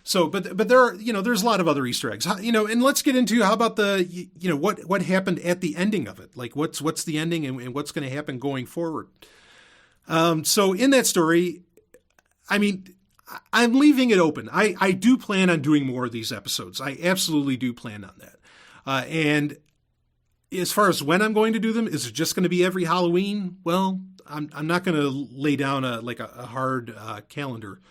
Speaker 1: So, but there are, there's a lot of other Easter eggs, and let's get into how about the, what happened at the ending of it, like what's the ending and what's going to happen going forward. So in that story, I mean, I'm leaving it open. I do plan on doing more of these episodes. I absolutely do plan on that. And as far as when I'm going to do them, is it just going to be every Halloween? Well, I'm not going to lay down a hard calendar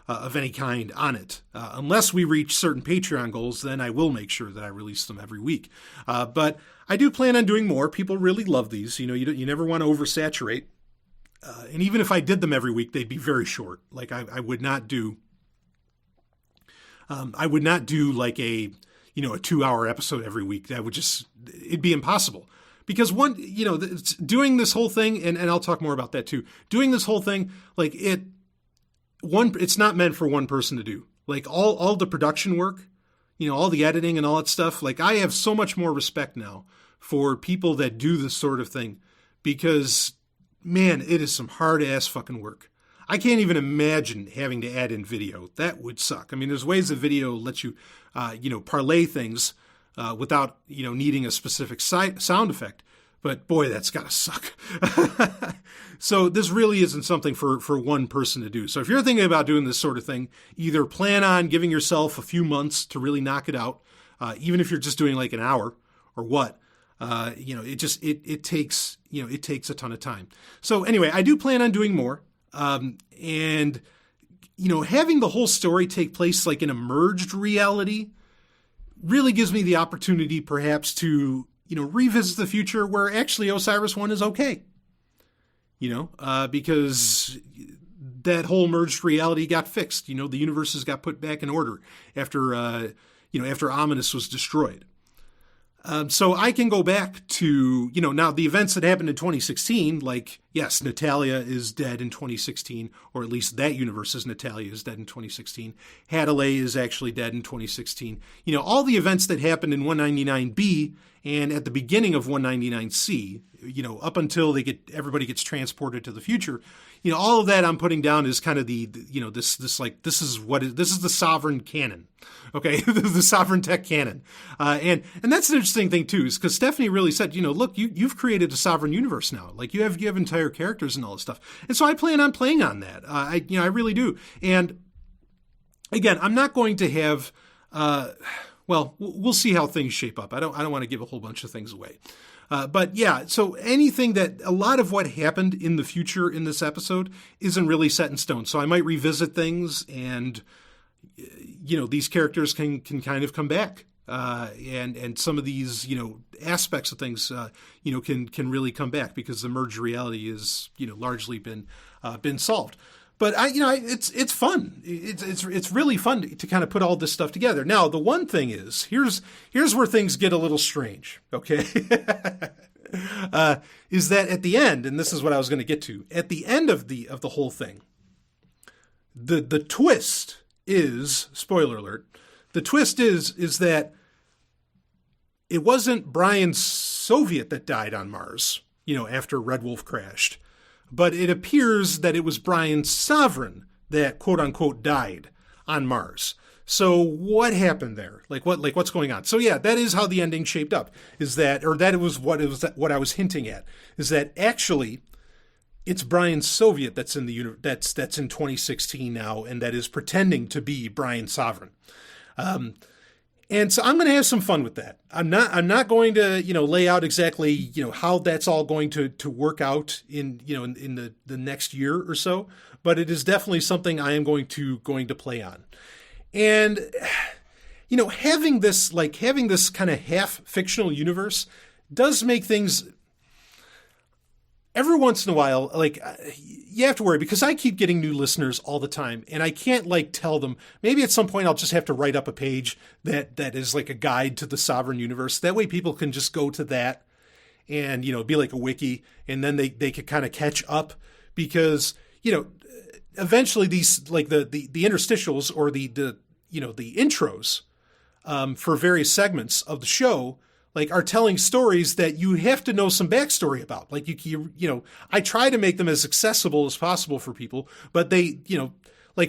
Speaker 1: of any kind on it. Unless we reach certain Patreon goals, then I will make sure that I release them every week. But I do plan on doing more. People really love these. You never want to oversaturate. And even if I did them every week, they'd be very short. Like I would not do like a 2-hour episode every week. That would it'd be impossible. Because doing this whole thing, and I'll talk more about that too, doing this whole thing, like it's not meant for one person to do. Like all the production work, all the editing and all that stuff, like I have so much more respect now for people that do this sort of thing, because man, it is some hard ass fucking work. I can't even imagine having to add in video. That would suck. I mean, there's ways that video lets you, parlay things without, needing a specific sound effect. But boy, that's gotta suck. So this really isn't something for one person to do. So if you're thinking about doing this sort of thing, either plan on giving yourself a few months to really knock it out, even if you're just doing like an hour or what. It takes a ton of time. So anyway, I do plan on doing more. And having the whole story take place like in a merged reality really gives me the opportunity perhaps to, revisit the future where actually Osiris-1 is okay. Because that whole merged reality got fixed. The universes got put back in order after Ominous was destroyed. So I can go back to, now the events that happened in 2016, like, yes, Natalia is dead in 2016, or at least that universe's Natalia is dead in 2016. Hadalay is actually dead in 2016. All the events that happened in 199B and at the beginning of 199C, up until everybody gets transported to the future, all of that I'm putting down is kind of this is the sovereign canon. Okay. The sovereign tech canon. And that's an interesting thing too, is because Stephanie really said, look, you've created a sovereign universe now. Like you have entire characters and all this stuff. And so I plan on playing on that. I really do. And again, I'm not going to have, we'll see how things shape up. I don't want to give a whole bunch of things away. But yeah, so anything a lot of what happened in the future in this episode isn't really set in stone. So I might revisit things and, these characters can kind of come back. And some of these, aspects of things, can really come back because the merged reality is, largely been solved. But it's fun. It's really fun to kind of put all this stuff together. Now, the one thing is, here's where things get a little strange. Okay, is that at the end, and this is what I was going to get to, at the end of the whole thing, the twist is, spoiler alert, the twist is that it wasn't Brian Soviet that died on Mars, after Red Wolf crashed, but it appears that it was Brian Sovereign that quote unquote died on Mars. So what happened there? What's going on? So yeah, that is how the ending shaped up. That was what I was hinting at, is that actually it's Brian Soviet that's in that's in 2016 now, and that is pretending to be Brian Sovereign. And so I'm going to have some fun with that. I'm not going to, lay out exactly, how that's all going to work out in the next year or so, but it is definitely something I am going to play on. And, having this kind of half fictional universe does make things, every once in a while, you have to worry, because I keep getting new listeners all the time, and I can't tell them. Maybe at some point I'll just have to write up a page that is like a guide to the Sovereign Universe. That way people can just go to that and, be like a wiki, and then they could kind of catch up, because, eventually these, the interstitials or the intros for various segments of the show, are telling stories that you have to know some backstory about. I try to make them as accessible as possible for people, but they,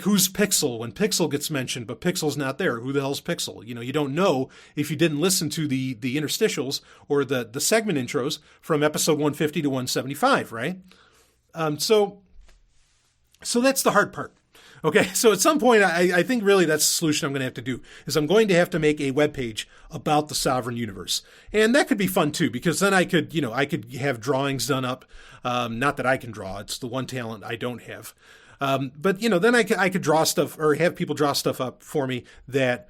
Speaker 1: who's Pixel when Pixel gets mentioned, but Pixel's not there. Who the hell's Pixel? You don't know if you didn't listen to the interstitials or the segment intros from episode 150 to 175, right? So that's the hard part. Okay, so at some point, I think really that's the solution I'm going to have to do, is I'm going to have to make a webpage about the Sovereign Universe. And that could be fun too, because then I could have drawings done up. Not that I can draw, it's the one talent I don't have. But then I could draw stuff, or have people draw stuff up for me that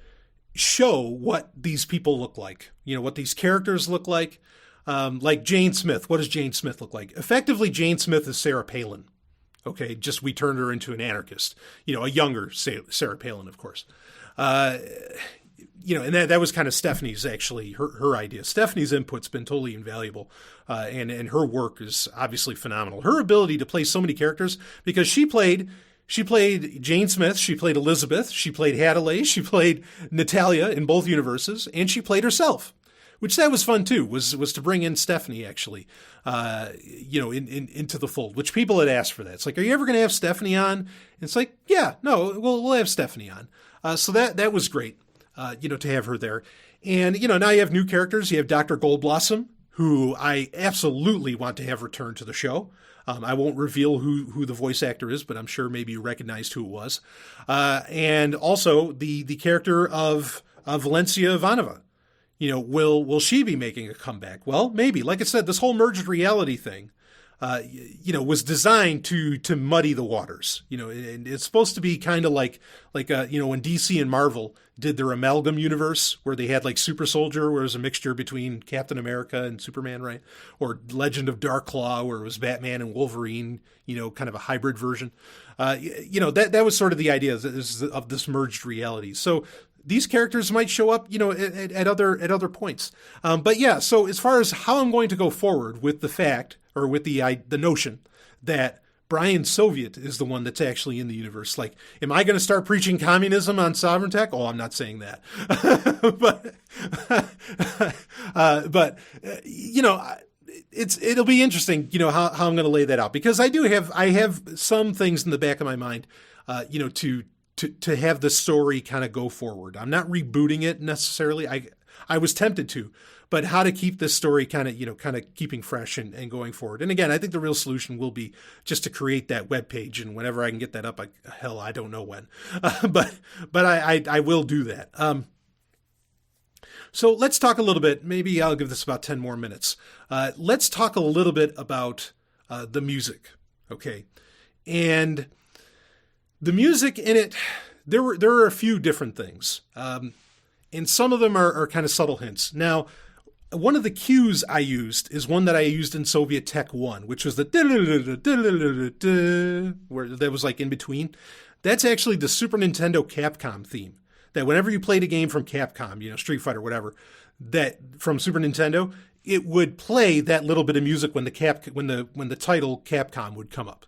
Speaker 1: show what these people look like, what these characters look like. Like Jane Smith. What does Jane Smith look like? Effectively, Jane Smith is Sarah Palin. Okay, just we turned her into an anarchist, a younger Sarah Palin, of course. And that was kind of Stephanie's, actually, her idea. Stephanie's input's been totally invaluable, and her work is obviously phenomenal. Her ability to play so many characters, because she played Jane Smith, she played Elizabeth, she played Hadley, she played Natalia in both universes, and she played herself. Which that was fun too, was to bring in Stephanie, actually, into the fold, which people had asked for that. It's are you ever going to have Stephanie on? And it's yeah, no, we'll have Stephanie on. So that was great, to have her there. And, now you have new characters. You have Dr. Goldblossom, who I absolutely want to have return to the show. I won't reveal who the voice actor is, but I'm sure maybe you recognized who it was. And also the character of Valencia Ivanova. Will she be making a comeback? Well, maybe. Like I said, this whole merged reality thing, was designed to muddy the waters. And it's supposed to be kind of like when DC and Marvel did their amalgam universe, where they had Super Soldier, where it was a mixture between Captain America and Superman, right? Or Legend of Darkclaw, where it was Batman and Wolverine, kind of a hybrid version. That was sort of the idea of this merged reality. So these characters might show up, at other points. But yeah, so as far as how I'm going to go forward with the fact, or with the notion that Brian Soviet is the one that's actually in the universe. Am I going to start preaching communism on Sovereign Tech? Oh, I'm not saying that. but it'll be interesting, how I'm going to lay that out, because I have some things in the back of my mind, to have the story kind of go forward. I'm not rebooting it necessarily. I was tempted to, but how to keep this story kind of keeping fresh and going forward. And again, I think the real solution will be just to create that web page, and whenever I can get that up, I don't know when, but I will do that. So let's talk a little bit. Maybe I'll give this about 10 more minutes. Let's talk a little bit about the music. Okay. And the music in it, there are a few different things, and some of them are kind of subtle hints. Now, one of the cues I used is one that I used in Soviet Tech 1, which was the where that was like in between. That's actually the Super Nintendo Capcom theme. That whenever you played a game from Capcom, Street Fighter, whatever, that from Super Nintendo, it would play that little bit of music when the title Capcom would come up.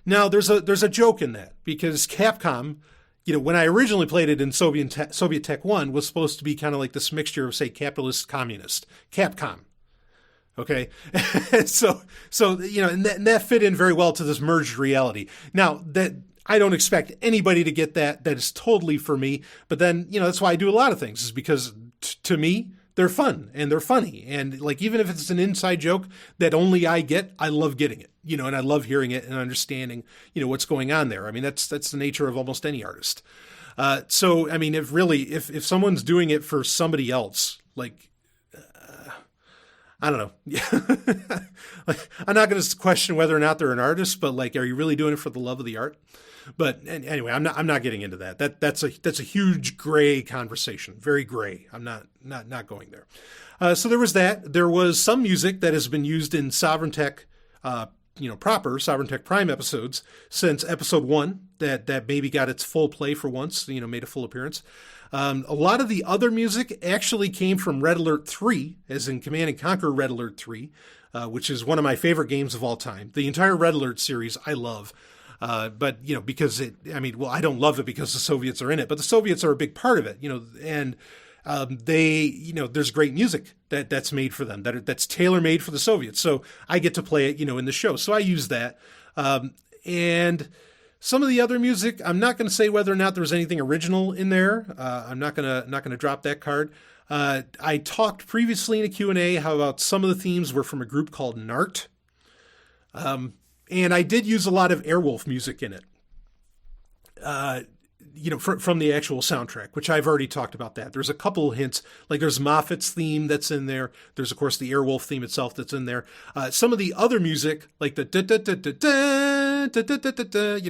Speaker 1: Now there's a joke in that, because Capcom, when I originally played it in Soviet Tech 1, was supposed to be kind of like this mixture of, say, capitalist, communist. Capcom. Okay? so and that fit in very well to this merged reality. Now, that I don't expect anybody to get that. That is totally for me. But then, that's why I do a lot of things, is because to me, they're fun and they're funny. And like, even if it's an inside joke that only I get, I love getting it, and I love hearing it and understanding, what's going on there. I mean, that's the nature of almost any artist. So, I mean, if someone's doing it for somebody else, like, I don't know. Like, I'm not going to question whether or not they're an artist, but like, are you really doing it for the love of the art? But anyway, I'm not getting into that. That's a huge gray conversation, very gray. I'm not going there. So there was that. There was some music that has been used in Sovereign Tech, proper Sovereign Tech Prime episodes since episode 1. That maybe got its full play for once. Made a full appearance. A lot of the other music actually came from Red Alert 3, as in Command and Conquer Red Alert 3, which is one of my favorite games of all time. The entire Red Alert series I love. But, because I don't love it because the Soviets are in it, but the Soviets are a big part of it, and there's great music that's made for them, that's tailor-made for the Soviets. So I get to play it, in the show. So I use that. And some of the other music, I'm not going to say whether or not there was anything original in there. I'm not going to drop that card. I talked previously in a Q&A how about some of the themes were from a group called Nart. And I did use a lot of Airwolf music in it, from the actual soundtrack, which I've already talked about that. There's a couple hints, like there's Moffat's theme that's in there. There's, of course, the Airwolf theme itself that's in there. Some of the other music, like the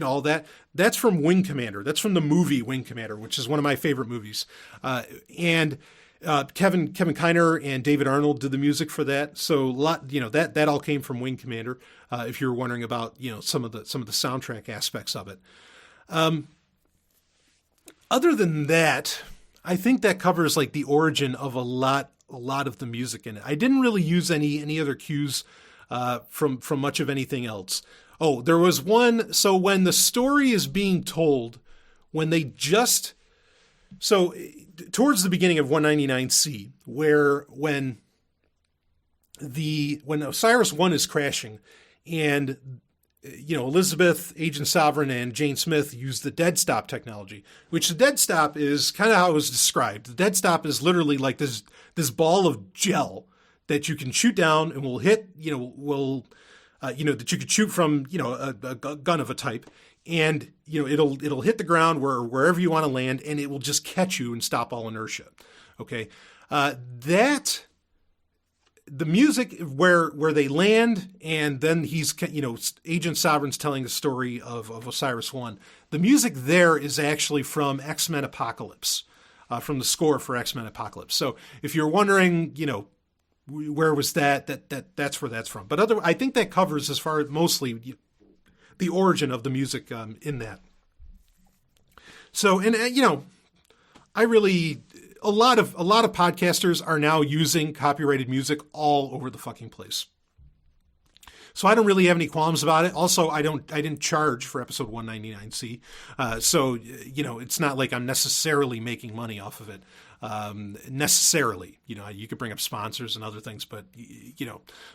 Speaker 1: all that, that's from Wing Commander. That's from the movie Wing Commander, which is one of my favorite movies. And Kevin Kiner and David Arnold did the music for that. So that all came from Wing Commander. If you're wondering about, some of the soundtrack aspects of it. Other than that, I think that covers like the origin of a lot of the music in it. I didn't really use any other cues, from much of anything else. Oh, there was one. So when the story is being told, towards the beginning of 199C, when Osiris 1 is crashing, and Elizabeth, Agent Sovereign, and Jane Smith use the dead stop technology, which the dead stop is kind of how it was described. The dead stop is literally like this ball of gel that you can shoot down and will hit, that you could shoot from, a gun of a type. And, it'll hit the ground wherever you want to land, and it will just catch you and stop all inertia. Okay. The music where they land, and then he's, Agent Sovereign's telling the story of Osiris 1. The music there is actually from X-Men Apocalypse, from the score for X-Men Apocalypse. So if you're wondering, where was that's where that's from. But I think that covers as far as mostly the origin of the music in that. So, and I really, a lot of podcasters are now using copyrighted music all over the fucking place. So I don't really have any qualms about it. Also, I didn't charge for episode 199C. So, it's not like I'm necessarily making money off of it. Necessarily, you could bring up sponsors and other things, but,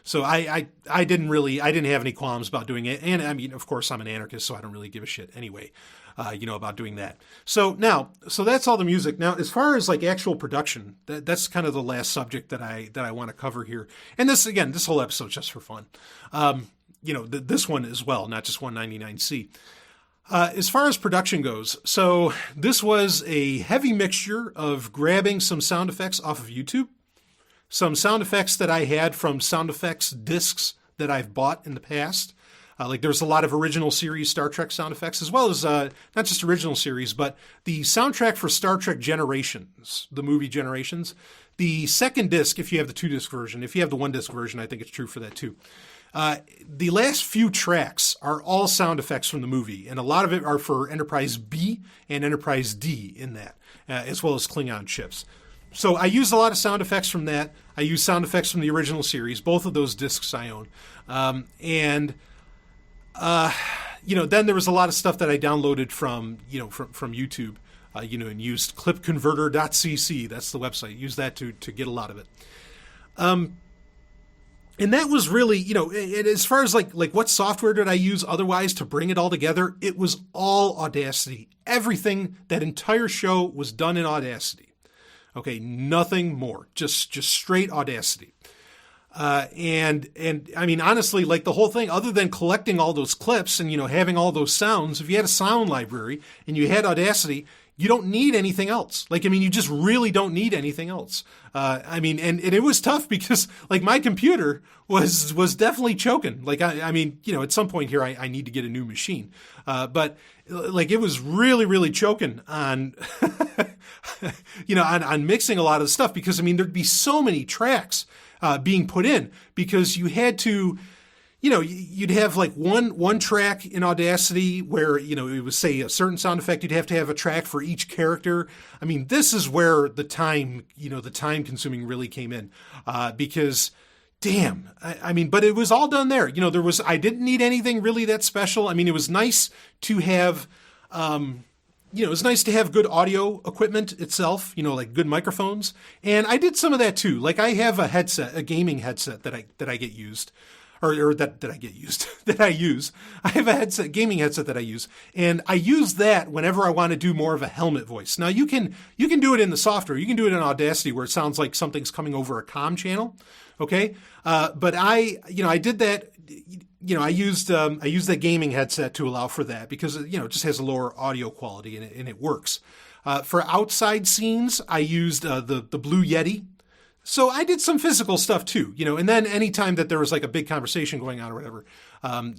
Speaker 1: so I didn't have any qualms about doing it. And I mean, of course I'm an anarchist, so I don't really give a shit anyway, about doing that. So that's all the music. Now, as far as like actual production, that's kind of the last subject that I want to cover here. And this whole episode's just for fun. This one as well, not just 199C. As far as production goes, so this was a heavy mixture of grabbing some sound effects off of YouTube, some sound effects that I had from sound effects discs that I've bought in the past, Like there's a lot of original series Star Trek sound effects, as well as not just original series, but the soundtrack for Star Trek Generations, the movie Generations. The second disc, if you have the 2-disc version, if you have the 1-disc version, I think it's true for that too. The last few tracks are all sound effects from the movie, and a lot of it are for Enterprise B and Enterprise D in that, as well as Klingon ships. So I use a lot of sound effects from that. I use sound effects from the original series. Both of those discs I own. Then there was a lot of stuff that I downloaded from YouTube, and used clipconverter.cc. That's the website. Use that to get a lot of it. And that was really, as far as like what software did I use otherwise to bring it all together, it was all Audacity. Everything, that entire show was done in Audacity. Okay, nothing more, just straight Audacity. And I mean, honestly, like the whole thing, other than collecting all those clips and, having all those sounds, if you had a sound library and you had Audacity, you don't need anything else. You just really don't need anything else. And it was tough because like my computer was definitely choking. At some point here, I need to get a new machine. But like it was really, really choking on, on mixing a lot of the stuff because, there'd be so many tracks being put in because you had to, you'd have like one track in Audacity where, it was say a certain sound effect. You'd have to have a track for each character. This is where the time consuming really came in, because damn, but it was all done there. I didn't need anything really that special. it was nice to have, it was nice to have good audio equipment itself, like good microphones. And I did some of that too. Like I have a gaming headset that I get used. Or that I get used, that I use. I have a gaming headset that I use, and I use that whenever I want to do more of a helmet voice. Now you can do it in the software. You can do it in Audacity where it sounds like something's coming over a comm channel. Okay. But I did that, I used that gaming headset to allow for that because, it just has a lower audio quality and it works. For outside scenes, I used, the Blue Yeti. So I did some physical stuff too, and then anytime that there was like a big conversation going on or whatever,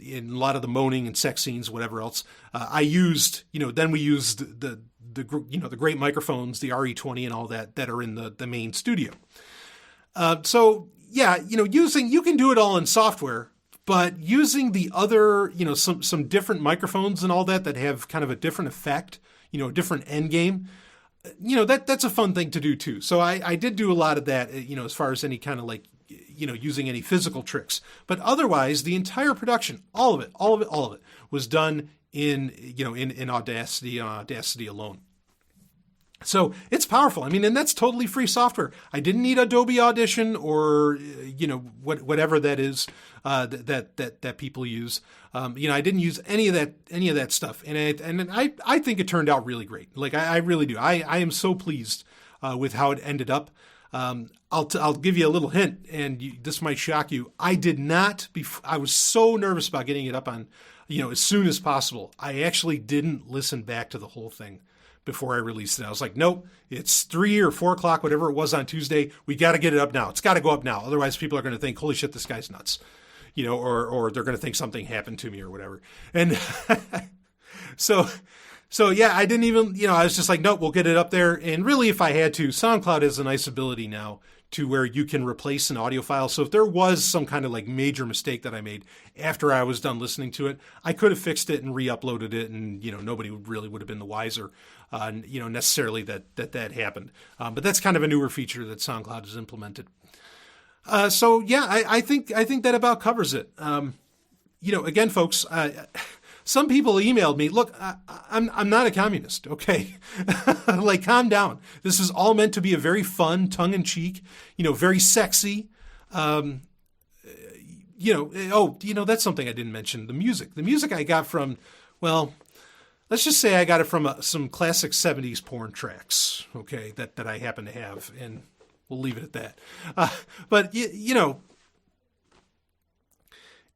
Speaker 1: in a lot of the moaning and sex scenes, whatever else, I used, then we used the great microphones, the RE20 and all that are in the main studio. You can do it all in software, but using the other, some different microphones and all that have kind of a different effect, a different end game. That's a fun thing to do too. So I did do a lot of that, as far as any kind of like, using any physical tricks. But otherwise, the entire production, all of it was done in Audacity, on Audacity alone. So it's powerful. And that's totally free software. I didn't need Adobe Audition or, whatever that is, that people use. I didn't use any of that stuff. And I think it turned out really great. Like I really do. I am so pleased, with how it ended up. I'll give you a little hint, and this might shock you. I was so nervous about getting it up on, as soon as possible. I actually didn't listen back to the whole thing before I released it. I was like, nope, it's 3 or 4 o'clock, whatever it was on Tuesday. We got to get it up now. It's got to go up now. Otherwise people are going to think, holy shit, this guy's nuts, or they're going to think something happened to me or whatever. And so yeah, I didn't even, I was just like, nope, we'll get it up there. And really, if I had to, SoundCloud has a nice ability now to where you can replace an audio file. So if there was some kind of like major mistake that I made after I was done listening to it, I could have fixed it and re-uploaded it, and nobody really would have been the wiser, necessarily that happened. But that's kind of a newer feature that SoundCloud has implemented. I think that about covers it. Again, folks, some people emailed me, look, I'm not a communist, okay? Like, calm down. This is all meant to be a very fun, tongue-in-cheek, very sexy, that's something I didn't mention, the music. The music I got from, well, let's just say I got it from some classic 70s porn tracks, okay, that I happen to have, and we'll leave it at that. But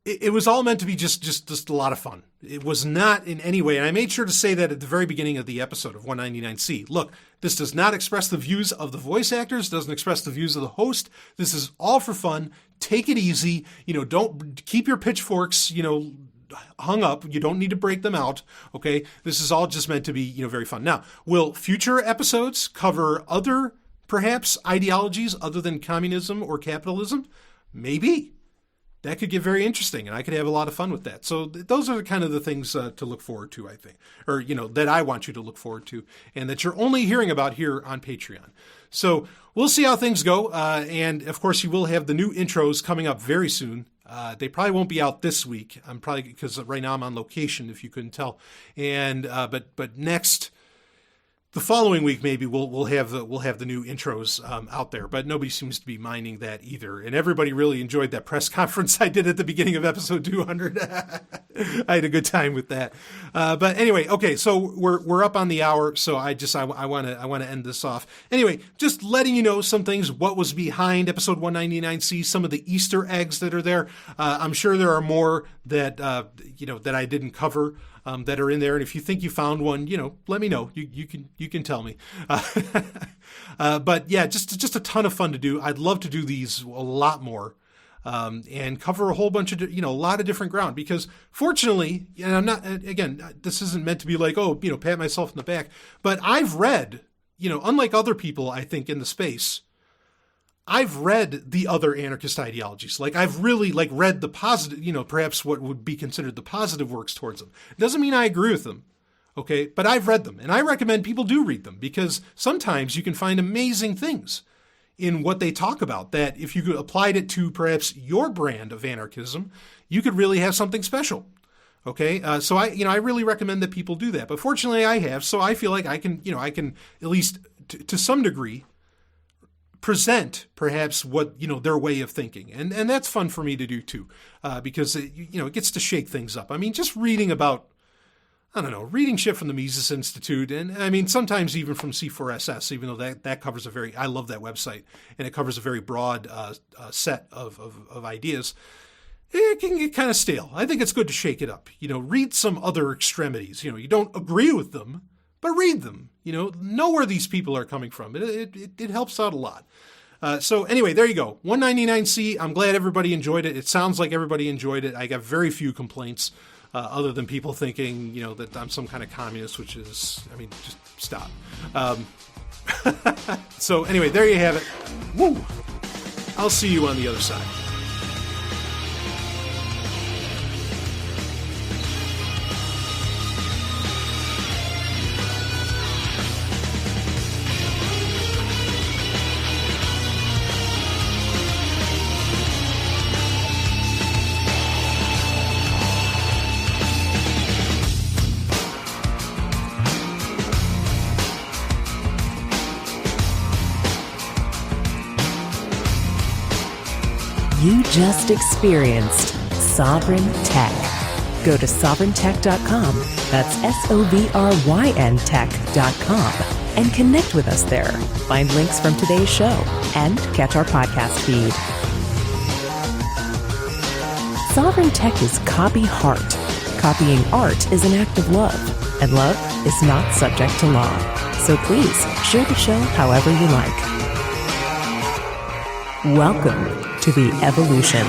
Speaker 1: it was all meant to be just a lot of fun. It was not in any way, and I made sure to say that at the very beginning of the episode of 199C. Look, this does not express the views of the voice actors, doesn't express the views of the host. This is all for fun. Take it easy. Don't keep your pitchforks, hung up. You don't need to break them out. Okay. This is all just meant to be, very fun. Now, will future episodes cover other, perhaps, ideologies other than communism or capitalism? Maybe. That could get very interesting, and I could have a lot of fun with that. So those are kind of the things to look forward to, I think, or, that I want you to look forward to, and that you're only hearing about here on Patreon. So we'll see how things go. And of course, you will have the new intros coming up very soon. They probably won't be out this week. I'm probably, because right now I'm on location, if you couldn't tell. And, but next, the following week, maybe we'll have the new intros out there, but nobody seems to be minding that either. And everybody really enjoyed that press conference I did at the beginning of episode 200. I had a good time with that. But anyway, okay, so we're up on the hour, so I want to end this off. Anyway, just letting you know some things. What was behind episode 199C? Some of the Easter eggs that are there. I'm sure there are more that that I didn't cover. That are in there, and if you think you found one, let me know. You can tell me. But yeah, just a ton of fun to do. I'd love to do these a lot more, and cover a whole bunch of a lot of different ground. Because fortunately, and I'm not, again, this isn't meant to be like, pat myself in the back, but I've read, unlike other people, I think, in the space, I've read the other anarchist ideologies. Like, I've really read the positive, perhaps what would be considered the positive works towards them. It doesn't mean I agree with them, okay? But I've read them, and I recommend people do read them, because sometimes you can find amazing things in what they talk about that if you applied it to perhaps your brand of anarchism, you could really have something special. Okay, so I really recommend that people do that. But fortunately, I have, so I feel like I can at least to some degree present perhaps what their way of thinking, and that's fun for me to do too, because it gets to shake things up. I mean, just reading about, reading shit from the Mises Institute, and I mean sometimes even from C4SS, even though that covers I love that website, and it covers a very broad set of ideas. It can get kind of stale. I think it's good to shake it up. Read some other extremities. You don't agree with them, but read them, know where these people are coming from. It helps out a lot. So anyway, there you go. 199C. I'm glad everybody enjoyed it. It sounds like everybody enjoyed it. I got very few complaints, other than people thinking, that I'm some kind of communist, which is, just stop. So anyway, there you have it. Woo! I'll see you on the other side.
Speaker 2: You just experienced Sovereign Tech. Go to sovereigntech.com, that's SOVRYN tech.com, and connect with us there. Find links from today's show and catch our podcast feed. Sovereign Tech is copy heart. Copying art is an act of love, and love is not subject to law. So please share the show however you like. Welcome to the evolution.